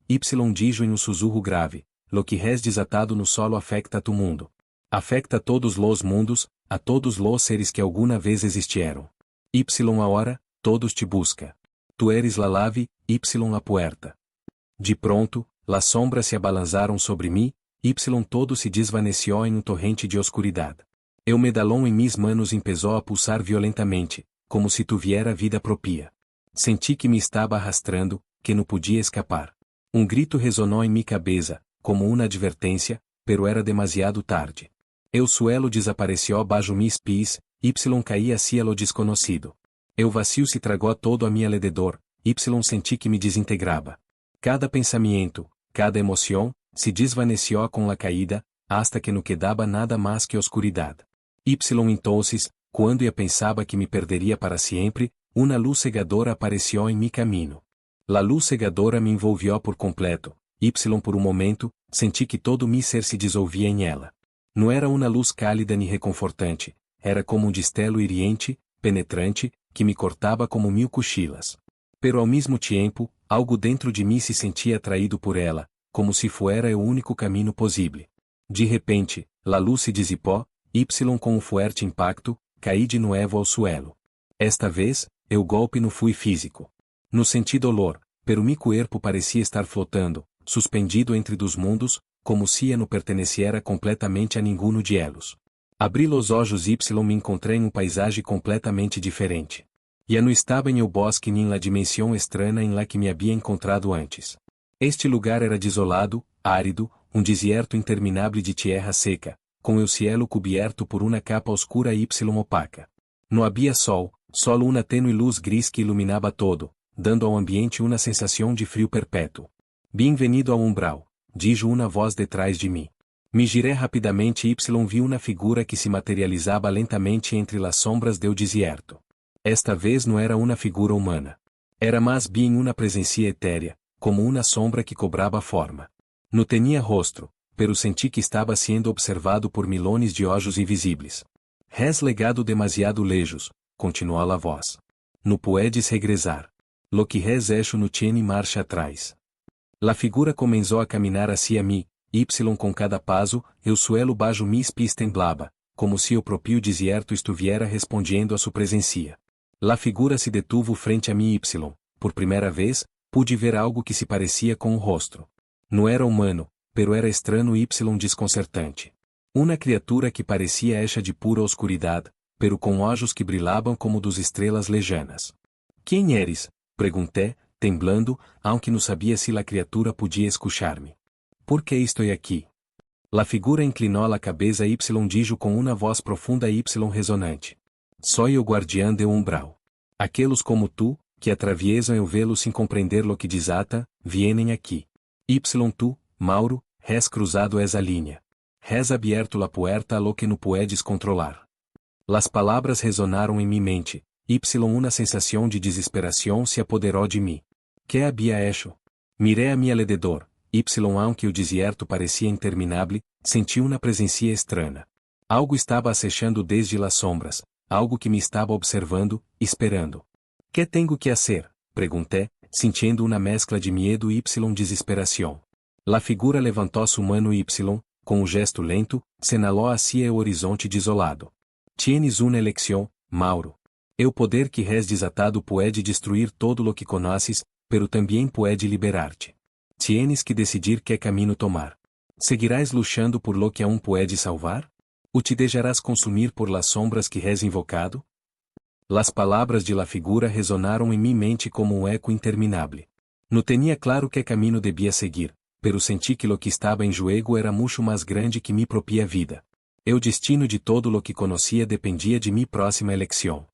dijo en un susurro grave, lo que has desatado no solo afecta a tu mundo. Afecta a todos los mundos, a todos los seres que alguna vez existieron. Ahora, todos te busca. Tu eres la llave, la puerta. De pronto, las sombras se abalanzaron sobre mí, todo se desvaneció en un torrente de oscuridad. El medallón en mis manos empezó a pulsar violentamente, como si tuviera vida propia. Sentí que me estaba arrastrando, que no podía escapar. Un grito resonó en mi cabeza, como una advertencia, pero era demasiado tarde. El suelo desapareció bajo mis pies, caía hacia lo desconocido. El vacío se tragó a todo a mi alrededor, sentí que me desintegraba. Cada pensamiento, cada emoción, se desvaneció con la caída, hasta que no quedaba nada más que oscuridad. Entonces, cuando ya pensaba que me perdería para siempre, una luz cegadora apareció en mi camino. La luz cegadora me envolvió por completo, por un momento, sentí que todo mi ser se dissolvía en ela. No era una luz cálida ni reconfortante, era como un destello hiriente, penetrante, que me cortaba como 1000 cuchillas. Pero ao mesmo tempo, algo dentro de mim se sentia atraído por ela, como se fuera o único caminho possível. De repente, la luz se dissipou, com um forte impacto, caí de novo ao suelo. Esta vez, el golpe não foi físico. No senti dolor, pero mi cuerpo parecia estar flotando, suspendido entre dos mundos, como se não perteneciera completamente a ninguno de elos. Abri los olhos me encontrei em um paisagem completamente diferente. Ya no estaba en el bosque ni en la dimensión extraña en la que me había encontrado antes. Este lugar era desolado, árido, un desierto interminable de tierra seca, com el cielo cubierto por una capa oscura y opaca. No había sol, solo una tenue luz gris que iluminaba todo, dando ao ambiente uma sensação de frio perpétuo. Bem-vindo ao umbral, dijo uma voz detrás de mim. Me giré rapidamente y vi uma figura que se materializava lentamente entre las sombras del desierto. Esta vez não era uma figura humana. Era mais bem uma presença etérea, como uma sombra que cobrava forma. Não tinha rosto, pero senti que estava sendo observado por milhões de olhos invisíveis. Res legado demasiado lejos, continuou a voz. No puedes regresar. Lo que res hecho no tiene marcha atrás. La figura começou a caminhar hacia mim, com cada paso, el suelo bajo mis pies temblaba, como se o próprio desierto estuviera respondiendo a sua presencia. La figura se detuvo frente a mim por primeira vez, pude ver algo que se parecia com o rosto. Não era humano, pero era estranho y desconcertante. Uma criatura que parecia hecha de pura oscuridade, pero com olhos que brilhavam como dos estrelas lejanas. Quem eres? Perguntei, temblando, aunque não sabia se a criatura podia escuchar-me. Por que estou aqui? La figura inclinou a cabeça y dijo com uma voz profunda y resonante. Soy o guardián de umbral. Aqueles como tu, que atraviesam o velo sem compreender lo que desata, vienen aqui. Tu, Mauro, res cruzado es a linha. Res abierto la puerta a lo que no puedes controlar. Las palavras resonaram em minha mente, uma sensação de desesperação se apoderou de mim. Que había hecho? Miré a mi alrededor, aunque o desierto parecia interminável, senti uma presença estranha. Algo estava acechando desde las sombras, algo que me estava observando, esperando. Que tenho que hacer? Perguntei, sentindo uma mescla de medo y desesperação. La figura levantou su mano y, com um gesto lento, senalou hacia o horizonte desolado. Tienes uma elección, Mauro. El poder que res desatado puede destruir todo lo que conoces, pero também puede liberar-te. Tienes que decidir que caminho tomar. Seguirás luchando por lo que aún puede salvar? Ou te deixarás consumir por las sombras que res invocado? Las palavras de la figura resonaram em minha mente como um eco interminável. Não tinha claro que caminho devia seguir, pero senti que lo que estava em jogo era mucho mais grande que mi propia vida. O destino de todo lo que conhecia dependia de mi próxima elección.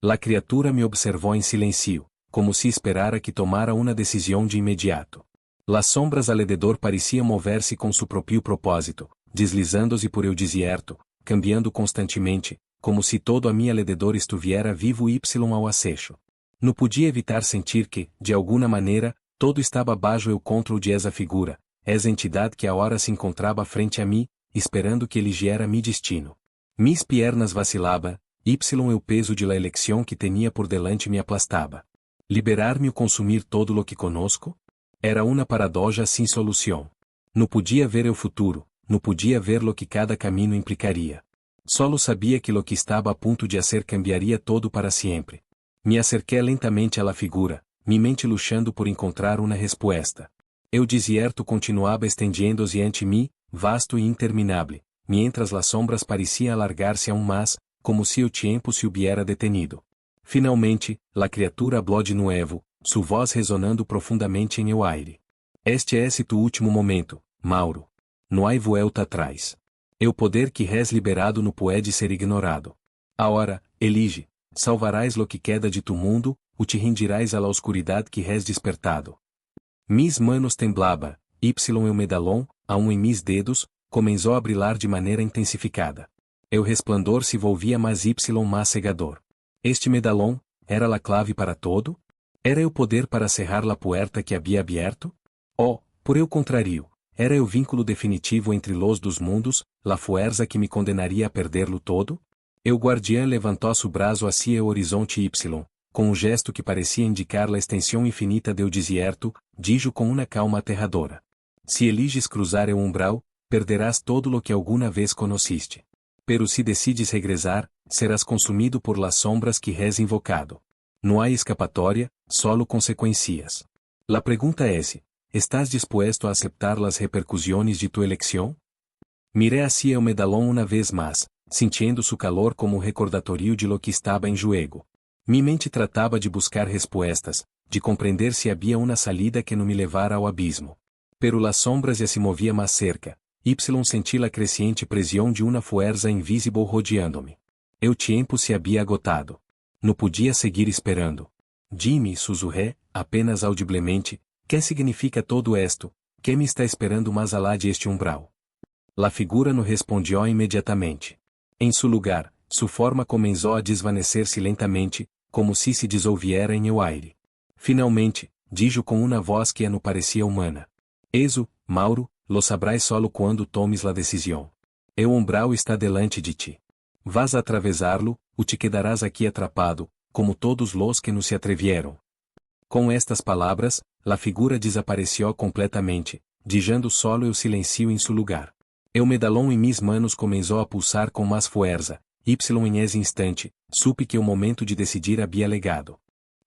La criatura me observou em silêncio, como se esperara que tomara uma decisão de imediato. Las sombras alrededor pareciam mover-se com seu próprio propósito, deslizando-se por el desierto, cambiando constantemente, como se todo a mi alrededor estuviera vivo y ao acecho. Não podia evitar sentir que, de alguma maneira, todo estava bajo o controle de essa figura, essa entidade que agora se encontrava frente a mim, esperando que eligiera mi destino. Mis piernas vacilaban, o peso de la elección que tinha por delante me aplastava. Liberar-me ou consumir todo lo que conosco? Era uma paradoja sem solução. Não podia ver o futuro, não podia ver lo que cada caminho implicaria. Solo sabia que lo que estava a ponto de hacer cambiaria todo para sempre. Me acerquei lentamente à la figura, mi mente luchando por encontrar uma resposta. O desierto continuava estendiendo-se ante mim, vasto e interminável, mientras las sombras pareciam alargar-se aún mais, como se o tempo se hubiera detenido. Finalmente, la criatura habló de nuevo, su voz resonando profundamente em el aire. Este es tu último momento, Mauro. No hay vuelta atrás. O poder que res liberado no puede ser ignorado. Agora, elige, salvarás lo que queda de tu mundo, ou te rendirás a la oscuridade que res despertado. Mis manos temblaba, el medalón, aún em mis dedos, começou a brilhar de maneira intensificada. O resplandor se volvia mais mais cegador. Este medalón, era la clave para todo? Era o poder para cerrar la puerta que havia abierto? Oh, por el contrário, era o vínculo definitivo entre los dos mundos, la fuerza que me condenaria a perderlo todo? O guardião levantou su braço hacia o horizonte com um gesto que parecia indicar la extensão infinita del desierto, dijo com uma calma aterradora. Se eliges cruzar o umbral, perderás todo lo que alguna vez conociste. Pero se decides regresar, serás consumido por las sombras que res invocado. Não há escapatória, solo consequências. La pregunta es, ¿estás dispuesto a aceptar las repercusiones de tu elección? Miré hacia o medalón uma vez mais, sentindo su calor como um recordatorio de lo que estava em jogo. Mi mente tratava de buscar respostas, de compreender se havia uma salida que não me levara ao abismo. Pero las sombras ya se movia mais cerca, y senti la cresciente presión de una fuerza invisible rodeando-me. O tempo se havia agotado. Não podia seguir esperando. Dime, sussurré, apenas audiblemente, que significa todo esto, que me está esperando mais alá de este umbral. La figura não respondió imediatamente. Em su lugar, sua forma começou a desvanecer-se lentamente, como se dissolviera em el aire. Finalmente, dijo com uma voz que não parecia humana. Eso, Mauro, lo sabrás solo quando tomes la decisión. El umbral está delante de ti. Vas a atravesá-lo, ou te quedarás aqui atrapado, como todos los que não se atrevieron. Com estas palavras, la figura desapareció completamente, deixando solo el silencio em su lugar. El medalhão em mis manos começou a pulsar com mais força, em esse instante, supe que o momento de decidir havia legado.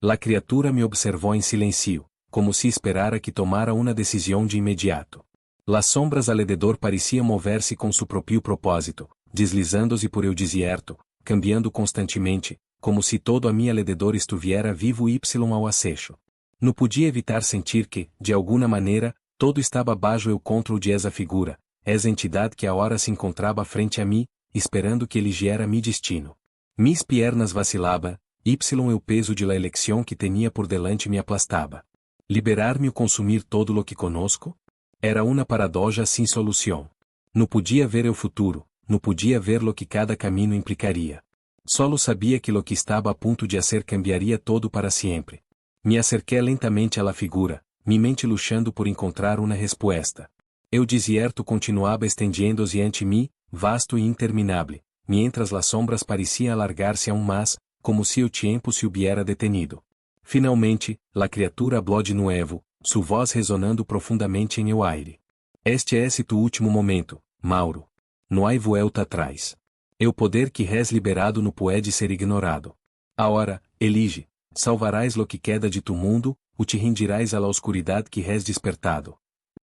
La criatura me observou em silencio, como se esperara que tomara uma decisão de imediato. Las sombras alrededor pareciam mover-se com su próprio propósito, deslizando-se por el desierto, cambiando constantemente, como se todo a mi alrededor estuviera vivo ao acecho. Não podia evitar sentir que, de alguma maneira, todo estava bajo el controle de essa figura, essa entidade que agora se encontrava frente a mim, esperando que eligiera mi destino. Mis piernas vacilaban, el peso de la elección que tenía por delante me aplastaba. Liberar-me o consumir todo lo que conozco? Era uma paradoja sem solução. Não podia ver o futuro, não podia ver lo que cada caminho implicaria. Solo sabia que lo que estava a ponto de hacer cambiaria todo para sempre. Me acerquei lentamente à la figura, mi mente luchando por encontrar uma resposta. O desierto continuava estendiendo-se ante mim, vasto e interminável, mientras las sombras pareciam alargar-se aún mais, como se o tempo se hubiera detenido. Finalmente, la criatura habló de nuevo, su voz resonando profundamente em el aire. Este é tu último momento, Mauro. Não há vuelta atrás. O poder que res liberado não pode ser ignorado. Agora, elige, salvarás lo que queda de tu mundo, ou te rendirás à la oscuridade que res despertado.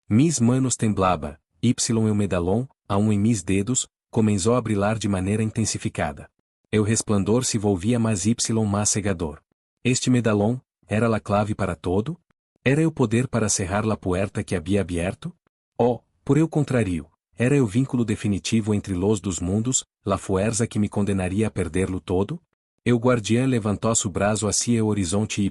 Mis manos temblaba, el medalhão, aún em mis dedos, começou a brilhar de maneira intensificada. O resplandor se volvia mais cegador. Este medalhão, era la clave para todo? Era o poder para cerrar la puerta que havia aberto? Oh, por el contrário, era o vínculo definitivo entre los dos mundos, la fuerza que me condenaria a perderlo todo? O guardião levantou su braço hacia o horizonte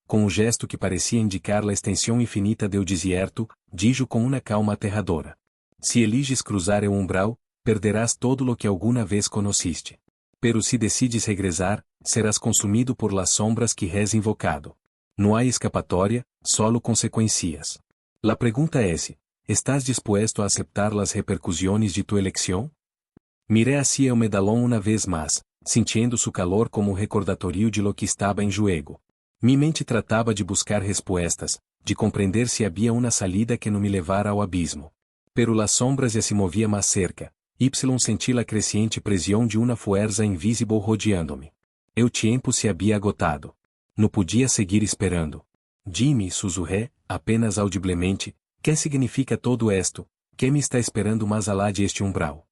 com um gesto que parecia indicar la extensão infinita del desierto, dijo com uma calma aterradora. Se eliges cruzar o umbral, perderás todo lo que alguna vez conociste. Pero se decides regresar, serás consumido por las sombras que res invocado. Não há escapatória, solo consequências. La pregunta es, ¿estás dispuesto a aceptar las repercusiones de tu elección? Miré hacia el medalhão uma vez mais, sentindo su calor como recordatorio de lo que estava em jogo. Mi mente tratava de buscar respostas, de compreender se havia uma salida que não me levara ao abismo. Pero las sombras já se movia mais cerca, senti la cresciente presión de uma fuerza invisible rodeando-me. O tempo se havia agotado. Não podia seguir esperando. Dime, sussurré, apenas audiblemente, que significa todo esto, que me está esperando mais alá de este umbral.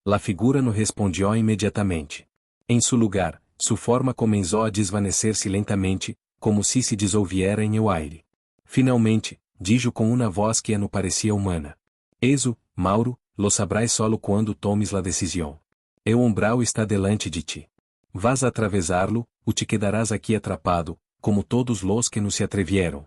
La figura não respondió imediatamente. Em su lugar, sua forma começou a desvanecer-se lentamente, como se dissolviera em el aire. Finalmente, dijo com uma voz que não parecia humana. Eso, Mauro, lo sabrás solo quando tomes la decisión. El umbral está delante de ti. Vas a atravesá-lo, ou te quedarás aqui atrapado, como todos los que não se atrevieron.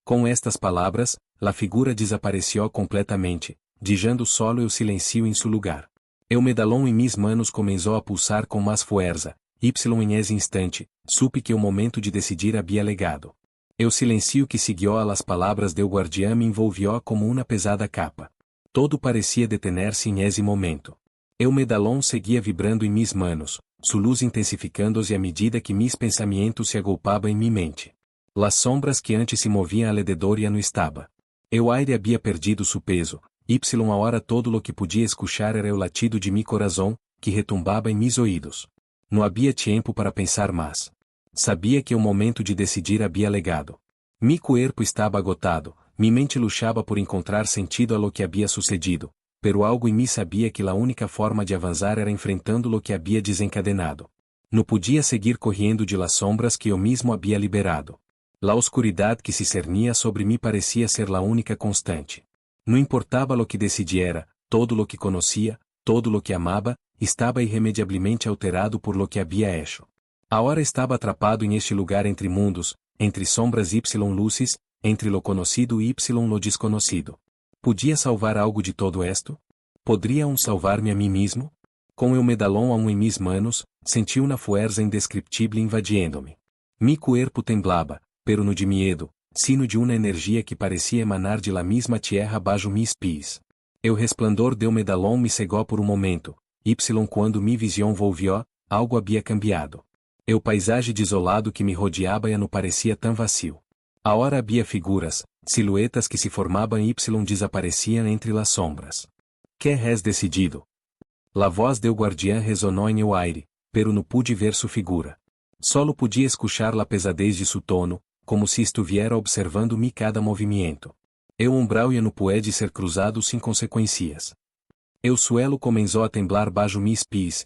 Com estas palavras, la figura desapareció completamente, deixando solo el silencio em su lugar. El medalhão em mis manos começou a pulsar com mais força, em esse instante, supe que o momento de decidir havia legado. El silencio que seguiu a las palavras del guardião me envolvió como uma pesada capa. Todo parecia detener-se em esse momento. El medalhão seguia vibrando em mis manos, su luz intensificando-se à medida que mis pensamentos se agolpavam em mi mente. Las sombras que antes se moviam alrededor já não estava. El aire havia perdido su peso, ahora todo lo que podia escuchar era o latido de mi corazón, que retumbava em mis oídos. Não havia tempo para pensar mais. Sabia que o momento de decidir havia legado. Mi cuerpo estava agotado, mi mente luchava por encontrar sentido a lo que havia sucedido, pero algo em mim sabia que a única forma de avançar era enfrentando lo que havia desencadenado. Não podia seguir correndo de las sombras que eu mesmo havia liberado. La oscuridade que se cernia sobre mim parecia ser la única constante. Não importava lo que decidiera, todo lo que conhecia, todo lo que amava, estava irremediavelmente alterado por lo que havia hecho. Agora estava atrapado em este lugar entre mundos, entre sombras y luces, entre lo conocido y lo desconocido. Podia salvar algo de todo esto? Poderia salvar-me a mim mesmo? Com o medalhão aún em mis manos, senti uma força indescriptível invadindo-me. Mi cuerpo temblava, pero no de miedo, sino de uma energia que parecia emanar de la misma tierra bajo mis pies. O resplandor do medalhão me cegou por um momento, quando mi visão volvió, algo havia cambiado. O paisagem desolado que me rodeava já não parecia tão vazio. Agora havia figuras, silhuetas que se formavam y desapareciam entre las sombras. Que has decidido? La voz del guardián ressonou em el aire, pero não pude ver sua figura. Solo podia escuchar la pesadez de su tono, como se estuviera observando mi cada movimento. O umbral já não pode ser cruzado sem consequências. O suelo começou a temblar bajo mis pies,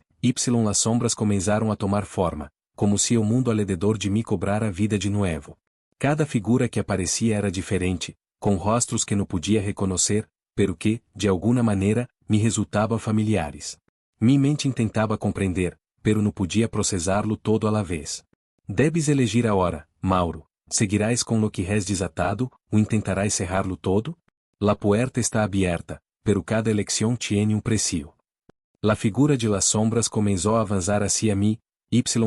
las sombras começaram a tomar forma, como se o mundo alrededor de mim cobrara vida de novo. Cada figura que aparecia era diferente, com rostros que não podia reconhecer, pero que, de alguma maneira, me resultavam familiares. Mi mente tentava compreender, pero não podia processá-lo todo à la vez. Debes elegir a hora, Mauro. Seguirás com lo que has desatado, ou intentarás cerrá-lo todo? La puerta está aberta, pero cada elección tiene precio. La figura de las sombras começou a avançar hacia mim,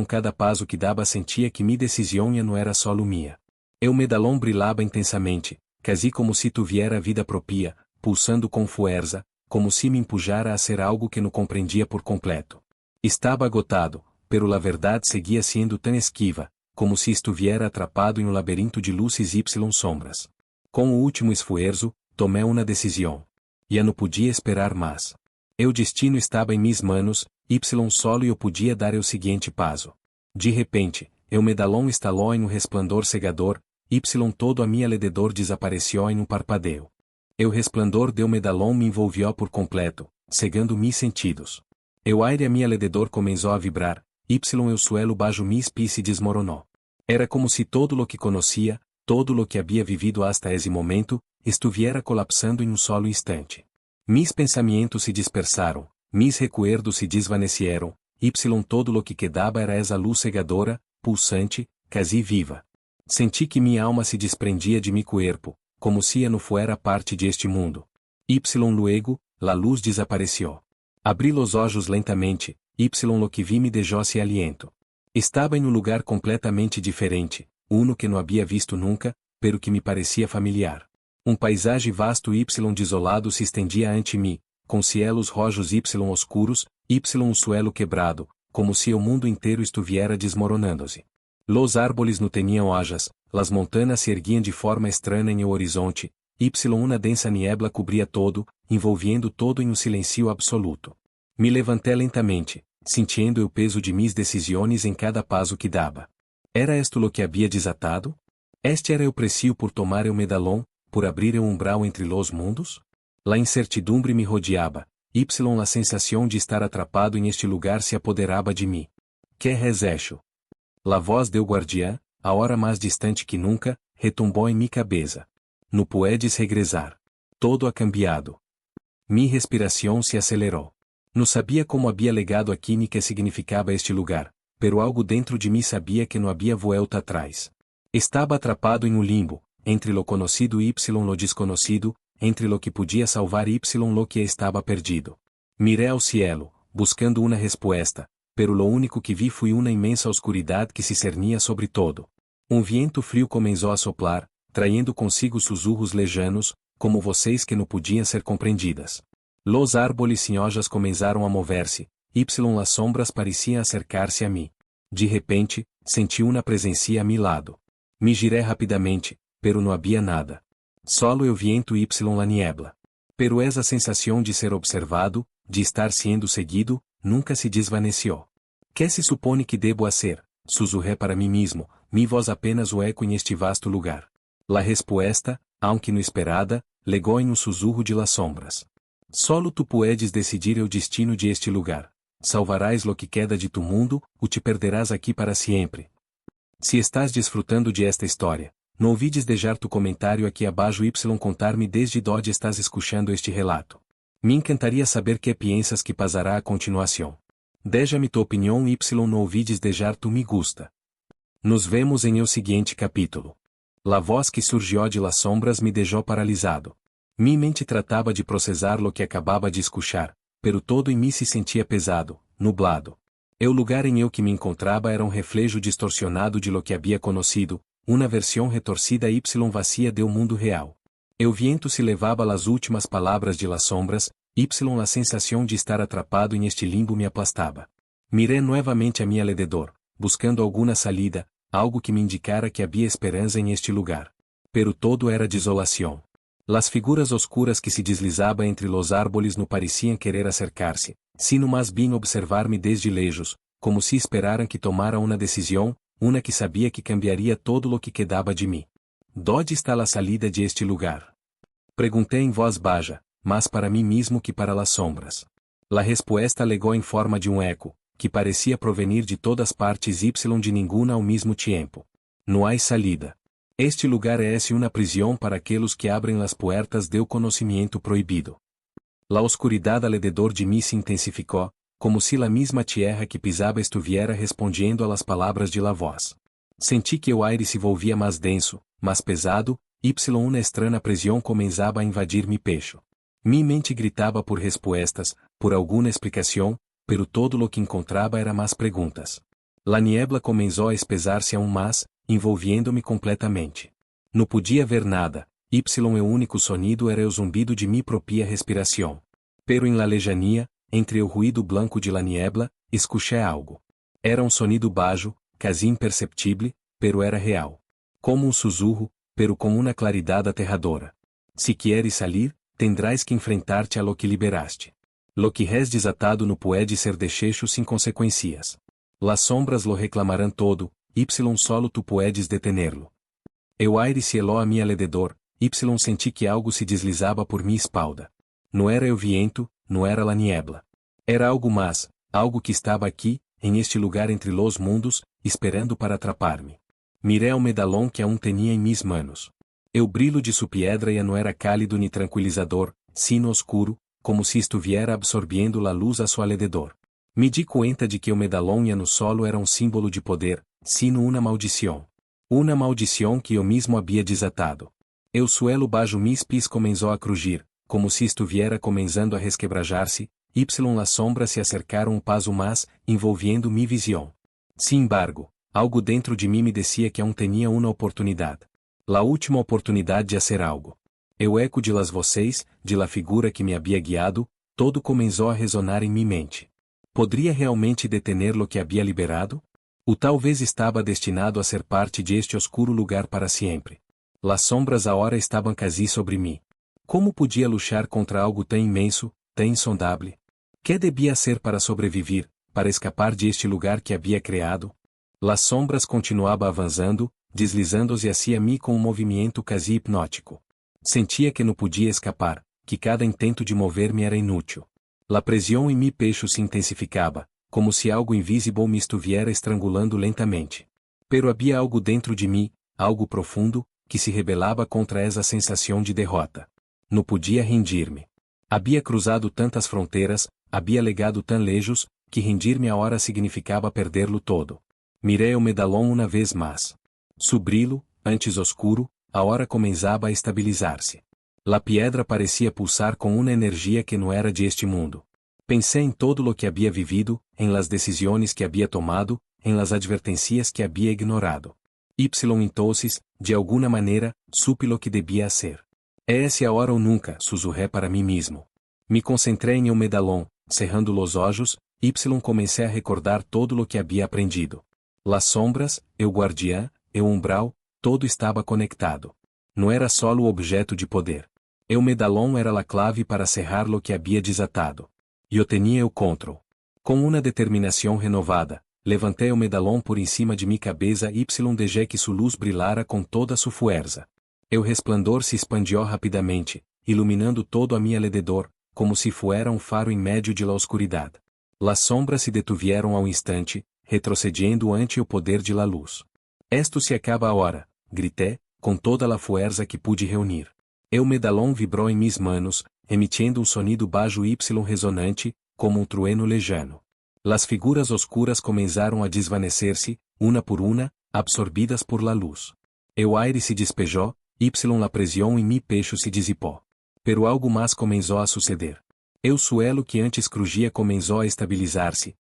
cada passo que dava sentia que mi decisão já não era solo minha. O medalhão brilhava intensamente, quase como se tuviera vida propia, pulsando com força, como se me empujara a ser algo que não compreendia por completo. Estava agotado, pero la verdade seguia sendo tão esquiva, como se estuviera atrapado em um labirinto de luzes y sombras. Com o último esforço, tomei uma decisão. Já não podia esperar mais. O destino estava em mis manos, solo e eu podia dar o seguinte passo. De repente, o medalhão estalou em um resplandor cegador, todo a mi alrededor desapareceu em um parpadeo. O resplandor do medalhão me envolveu por completo, cegando mis sentidos. O aire a mi alrededor começou a vibrar, o suelo bajo mis pies se desmoronou. Era como se todo lo que conhecia, todo lo que havia vivido hasta esse momento, estuviera colapsando em um solo instante. Mis pensamentos se dispersaram, mis recuerdos se desvanecieron, todo lo que quedaba era essa luz cegadora, pulsante, quase viva. Senti que minha alma se desprendia de mi cuerpo, como se já não fuera parte de este mundo. Luego, la luz desapareció. Abri los ojos lentamente, lo que vi me deixou sem aliento. Estava em um lugar completamente diferente, uno que não havia visto nunca, pero que me parecia familiar. Paisagem vasto y desolado se estendia ante mim, com cielos rojos y oscuros, suelo quebrado, como se o mundo inteiro estuviera desmoronando-se. Los árboles não tinham hojas, las montañas se erguiam de forma estranha em o horizonte, uma densa niebla cobria todo, envolvendo todo em um silêncio absoluto. Me levantei lentamente, sentindo o peso de mis decisões em cada passo que dava. Era esto lo que havia desatado? Este era o precio por tomar o medalhão, por abrir o umbral entre los mundos? La incertidumbre me rodeava, la sensação de estar atrapado em este lugar se apoderava de mim. Que has hecho? La voz del guardián, agora mais distante que nunca, retumbou em mi cabeça. No puedes regressar. Todo ha cambiado. Mi respiração se acelerou. Não sabia como havia legado aqui ni que significava este lugar, pero algo dentro de mim sabia que não havia vuelta atrás. Estava atrapado em um limbo, entre lo conocido y lo desconocido, entre lo que podia salvar y lo que estava perdido. Mirei ao cielo, buscando uma resposta, pero lo único que vi foi uma imensa oscuridade que se cernia sobre todo. Viento frio começou a soplar, traindo consigo sussurros lejanos, como vocês que não podiam ser compreendidas. Los árboles sem hojas começaram a mover-se, las sombras pareciam acercar-se a mim. De repente, senti uma presença a mi lado. Me girei rapidamente, pero não havia nada. Solo o viento y la niebla. Pero essa sensação de ser observado, de estar sendo seguido, nunca se desvaneceu. Que se supone que debo hacer? Sussurré para mim mesmo, mi voz apenas o eco em este vasto lugar. La respuesta, aunque no esperada, legou em um sussurro de las sombras. Solo tu puedes decidir o destino de este lugar. Salvarás lo que queda de tu mundo, ou te perderás aqui para sempre. Se estás desfrutando de esta história, não ouvi desdejar tu comentário aqui abaixo y contar-me desde onde estás escuchando este relato. Me encantaria saber que piensas que passará a continuação. Deja-me tua opinião y não ouvi desdejar tu me gusta. Nos vemos em el seguinte capítulo. La voz que surgiu de las sombras me deixou paralisado. Mi mente tratava de processar lo que acabava de escuchar, pero todo em mim se sentia pesado, nublado. O lugar em el que me encontrava era reflejo distorsionado de lo que havia conhecido, uma versão retorcida y vacía de mundo real. O viento se levava las últimas palavras de las sombras, y la sensação de estar atrapado em este limbo me aplastava. Miré novamente a mi alrededor, buscando alguma salida, algo que me indicara que havia esperança em este lugar. Pero todo era desolação. Las figuras oscuras que se deslizavam entre los árboles não pareciam querer acercar-se, sino mais bem observar-me desde lejos, como se esperaram que tomara uma decisão, uma que sabia que cambiaria todo lo que quedava de mim. Donde está a salida de este lugar? Perguntei em voz baixa, mas para mim mesmo que para las sombras. La resposta alegou em forma de eco, que parecia provenir de todas partes y de nenhuma ao mesmo tempo. Não há salida. Este lugar é uma prisão para aqueles que abrem las puertas del conhecimento proibido. La oscuridad alrededor de mim se intensificou, como se la misma tierra que pisava estuviera respondiendo a las palavras de la voz. Senti que o aire se volvia mais denso, mais pesado, y uma estranha pressão começava a invadir mi pecho. Mi mente gritava por respostas, por alguma explicação, pero todo lo que encontrava era mais perguntas. La niebla começou a espesar-se aún mais, envolvendo-me completamente. Não podia ver nada, y o único sonido era o zumbido de mi propia respiração. Pero em la lejania, entre o ruído blanco de la niebla, escuché algo. Era sonido baixo, quase imperceptible, pero era real. Como sussurro, pero com uma claridade aterradora. Se quieres salir, tendrás que enfrentar-te a lo que liberaste. Lo que res desatado no puede ser deshecho sin consequências. Las sombras lo reclamarán todo, y solo tu puedes detenerlo. O aire se helou a mi alrededor, y senti que algo se deslizava por mi espalda. Não era o viento, não era la niebla. Era algo mais, algo que estava aqui, em este lugar entre los mundos, esperando para atrapar-me. Miré o medalhão que aún tinha em mis manos. O brilho de sua piedra ya não era cálido ni tranquilizador, sino oscuro, como se estuviera absorbiendo la luz a su alrededor. Me di cuenta de que o medalhão ya no solo era símbolo de poder, sino uma maldição. Uma maldição que eu mesmo havia desatado. O suelo bajo mis pés começou a crujir, como se estuviera começando a resquebrajar-se, y las sombras se acercaram paso mais, envolvendo mi visão. Sin embargo, algo dentro de mim me decía que aún tinha uma oportunidade. La última oportunidade de hacer algo. O eco de las voces, de la figura que me havia guiado, todo começou a resonar em minha mente. Poderia realmente detener lo que havia liberado? O talvez estava destinado a ser parte de este oscuro lugar para sempre. Las sombras agora estavam quase sobre mim. Como podia lutar contra algo tão imenso, tão insondável? Que devia ser para sobreviver, para escapar de este lugar que havia criado? Las sombras continuavam avançando, deslizando-se hacia mim com movimento quase hipnótico. Sentia que não podia escapar, que cada intento de mover-me era inútil. La pressão em mi pecho se intensificava, como se algo invisível me estuviera estrangulando lentamente. Pero havia algo dentro de mim, algo profundo, que se rebelava contra essa sensação de derrota. Não podia rendir-me. Havia cruzado tantas fronteiras, havia legado tão lejos, que rendir-me agora significava perder-lo todo. Mirei o medalhão uma vez mais. Su brilho, antes oscuro, agora começava a estabilizar-se. La piedra parecia pulsar com uma energia que não era de este mundo. Pensei em todo o que havia vivido, em las decisões que havia tomado, em las advertências que havia ignorado. Y entonces, de alguma maneira, supe lo que devia ser. Esse agora ou nunca, sussurré para mim mesmo. Me concentrei em um medalhão, cerrando los olhos, y comecei a recordar todo o que havia aprendido. Las sombras, o guardiã, o umbral, todo estava conectado. Não era só o objeto de poder. O medalhão era a clave para cerrar lo que havia desatado. Eu tinha o control. Com uma determinação renovada, levantei o medalhão por em cima de minha cabeça y deixei que sua luz brilhara com toda sua força. O resplandor se expandiu rapidamente, iluminando todo a mi alrededor, como se fuera faro em medio de la oscuridad. Las sombras se detuvieron ao instante, retrocediendo ante o poder de la luz. Esto se acaba agora, grité, com toda a fuerza que pude reunir. El medalón vibrou em mis manos, emitindo sonido baixo y resonante, como trueno lejano. Las figuras oscuras começaram a desvanecer-se, una por una, absorbidas por la luz. El aire se despejou, la presión em mi pecho se dissipou. Pero algo mais começou a suceder. El suelo que antes crugia começou a estabilizar-se,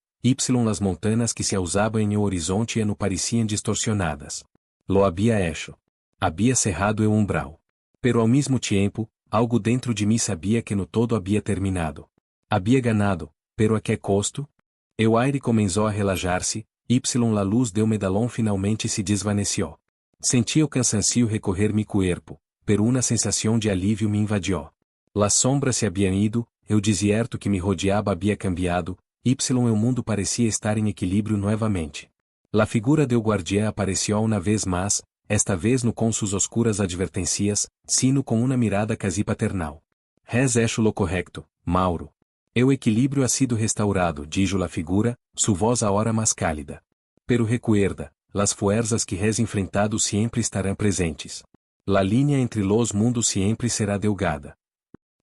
las montanas que se alzaban em el horizonte no pareciam distorsionadas. Lo había hecho. Había cerrado el umbral. Pero ao mesmo tempo, algo dentro de mim sabia que no todo havia terminado. Havia ganado, pero a que custo? El aire começou a relajar-se, la luz del medalón finalmente se desvaneceu. Senti o cansancio recorrer mi cuerpo, pero uma sensação de alívio me invadiu. Las sombras se haviam ido, el desierto que me rodeava havia cambiado, el mundo parecia estar em equilíbrio novamente. La figura del guardián apareceu uma vez mais, esta vez no com sus oscuras advertencias, sino com uma mirada quasi paternal. Res hecho lo correcto, Mauro. El equilíbrio ha sido restaurado, dijo la figura, su voz ahora mais cálida. Pero recuerda, las fuerzas que res enfrentado sempre estarão presentes. La línea entre los mundos sempre será delgada.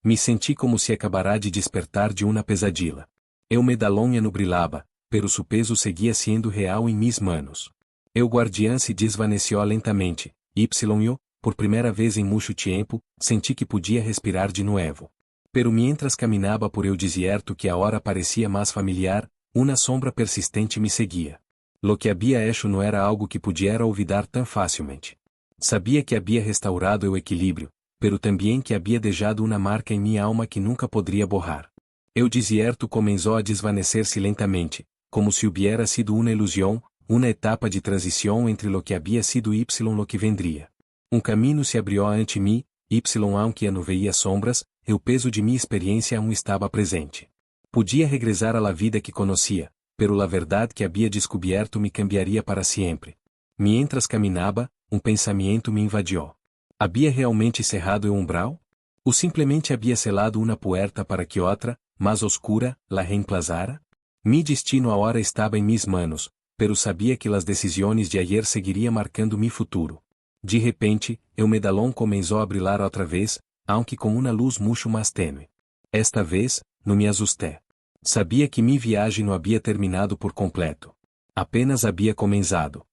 Me senti como se acabará de despertar de uma pesadilla. El medalón ya no brilhava, pero su peso seguia sendo real em mis manos. El guardián se desvaneceu lentamente, yo, por primeira vez em muito tempo, senti que podia respirar de novo. Pero mientras caminhava por el desierto que agora parecia mais familiar, uma sombra persistente me seguia. Lo que havia hecho não era algo que pudiera olvidar tão facilmente. Sabia que havia restaurado o equilíbrio, pero também que havia deixado uma marca em minha alma que nunca poderia borrar. El desierto começou a desvanecer-se lentamente, como se hubiera sido uma ilusão, uma etapa de transição entre lo que havia sido lo que vendria. Caminho se abriu ante mim, aunque não veia sombras, o peso de minha experiência aún estava presente. Podia regressar à la vida que conhecia, pero la verdade que havia descoberto me cambiaria para sempre. Mientras caminhava, pensamento me invadiu. Havia realmente cerrado o umbral? Ou simplesmente havia selado uma puerta para que outra, mais oscura, la reemplazara? Mi destino agora estava em mis manos, pero sabia que las decisões de ayer seguiria marcando mi futuro. De repente, el medalón começou a brilhar outra vez, aunque com uma luz muito mais tênue. Esta vez, não me assusté. Sabia que mi viagem não havia terminado por completo. Apenas havia começado.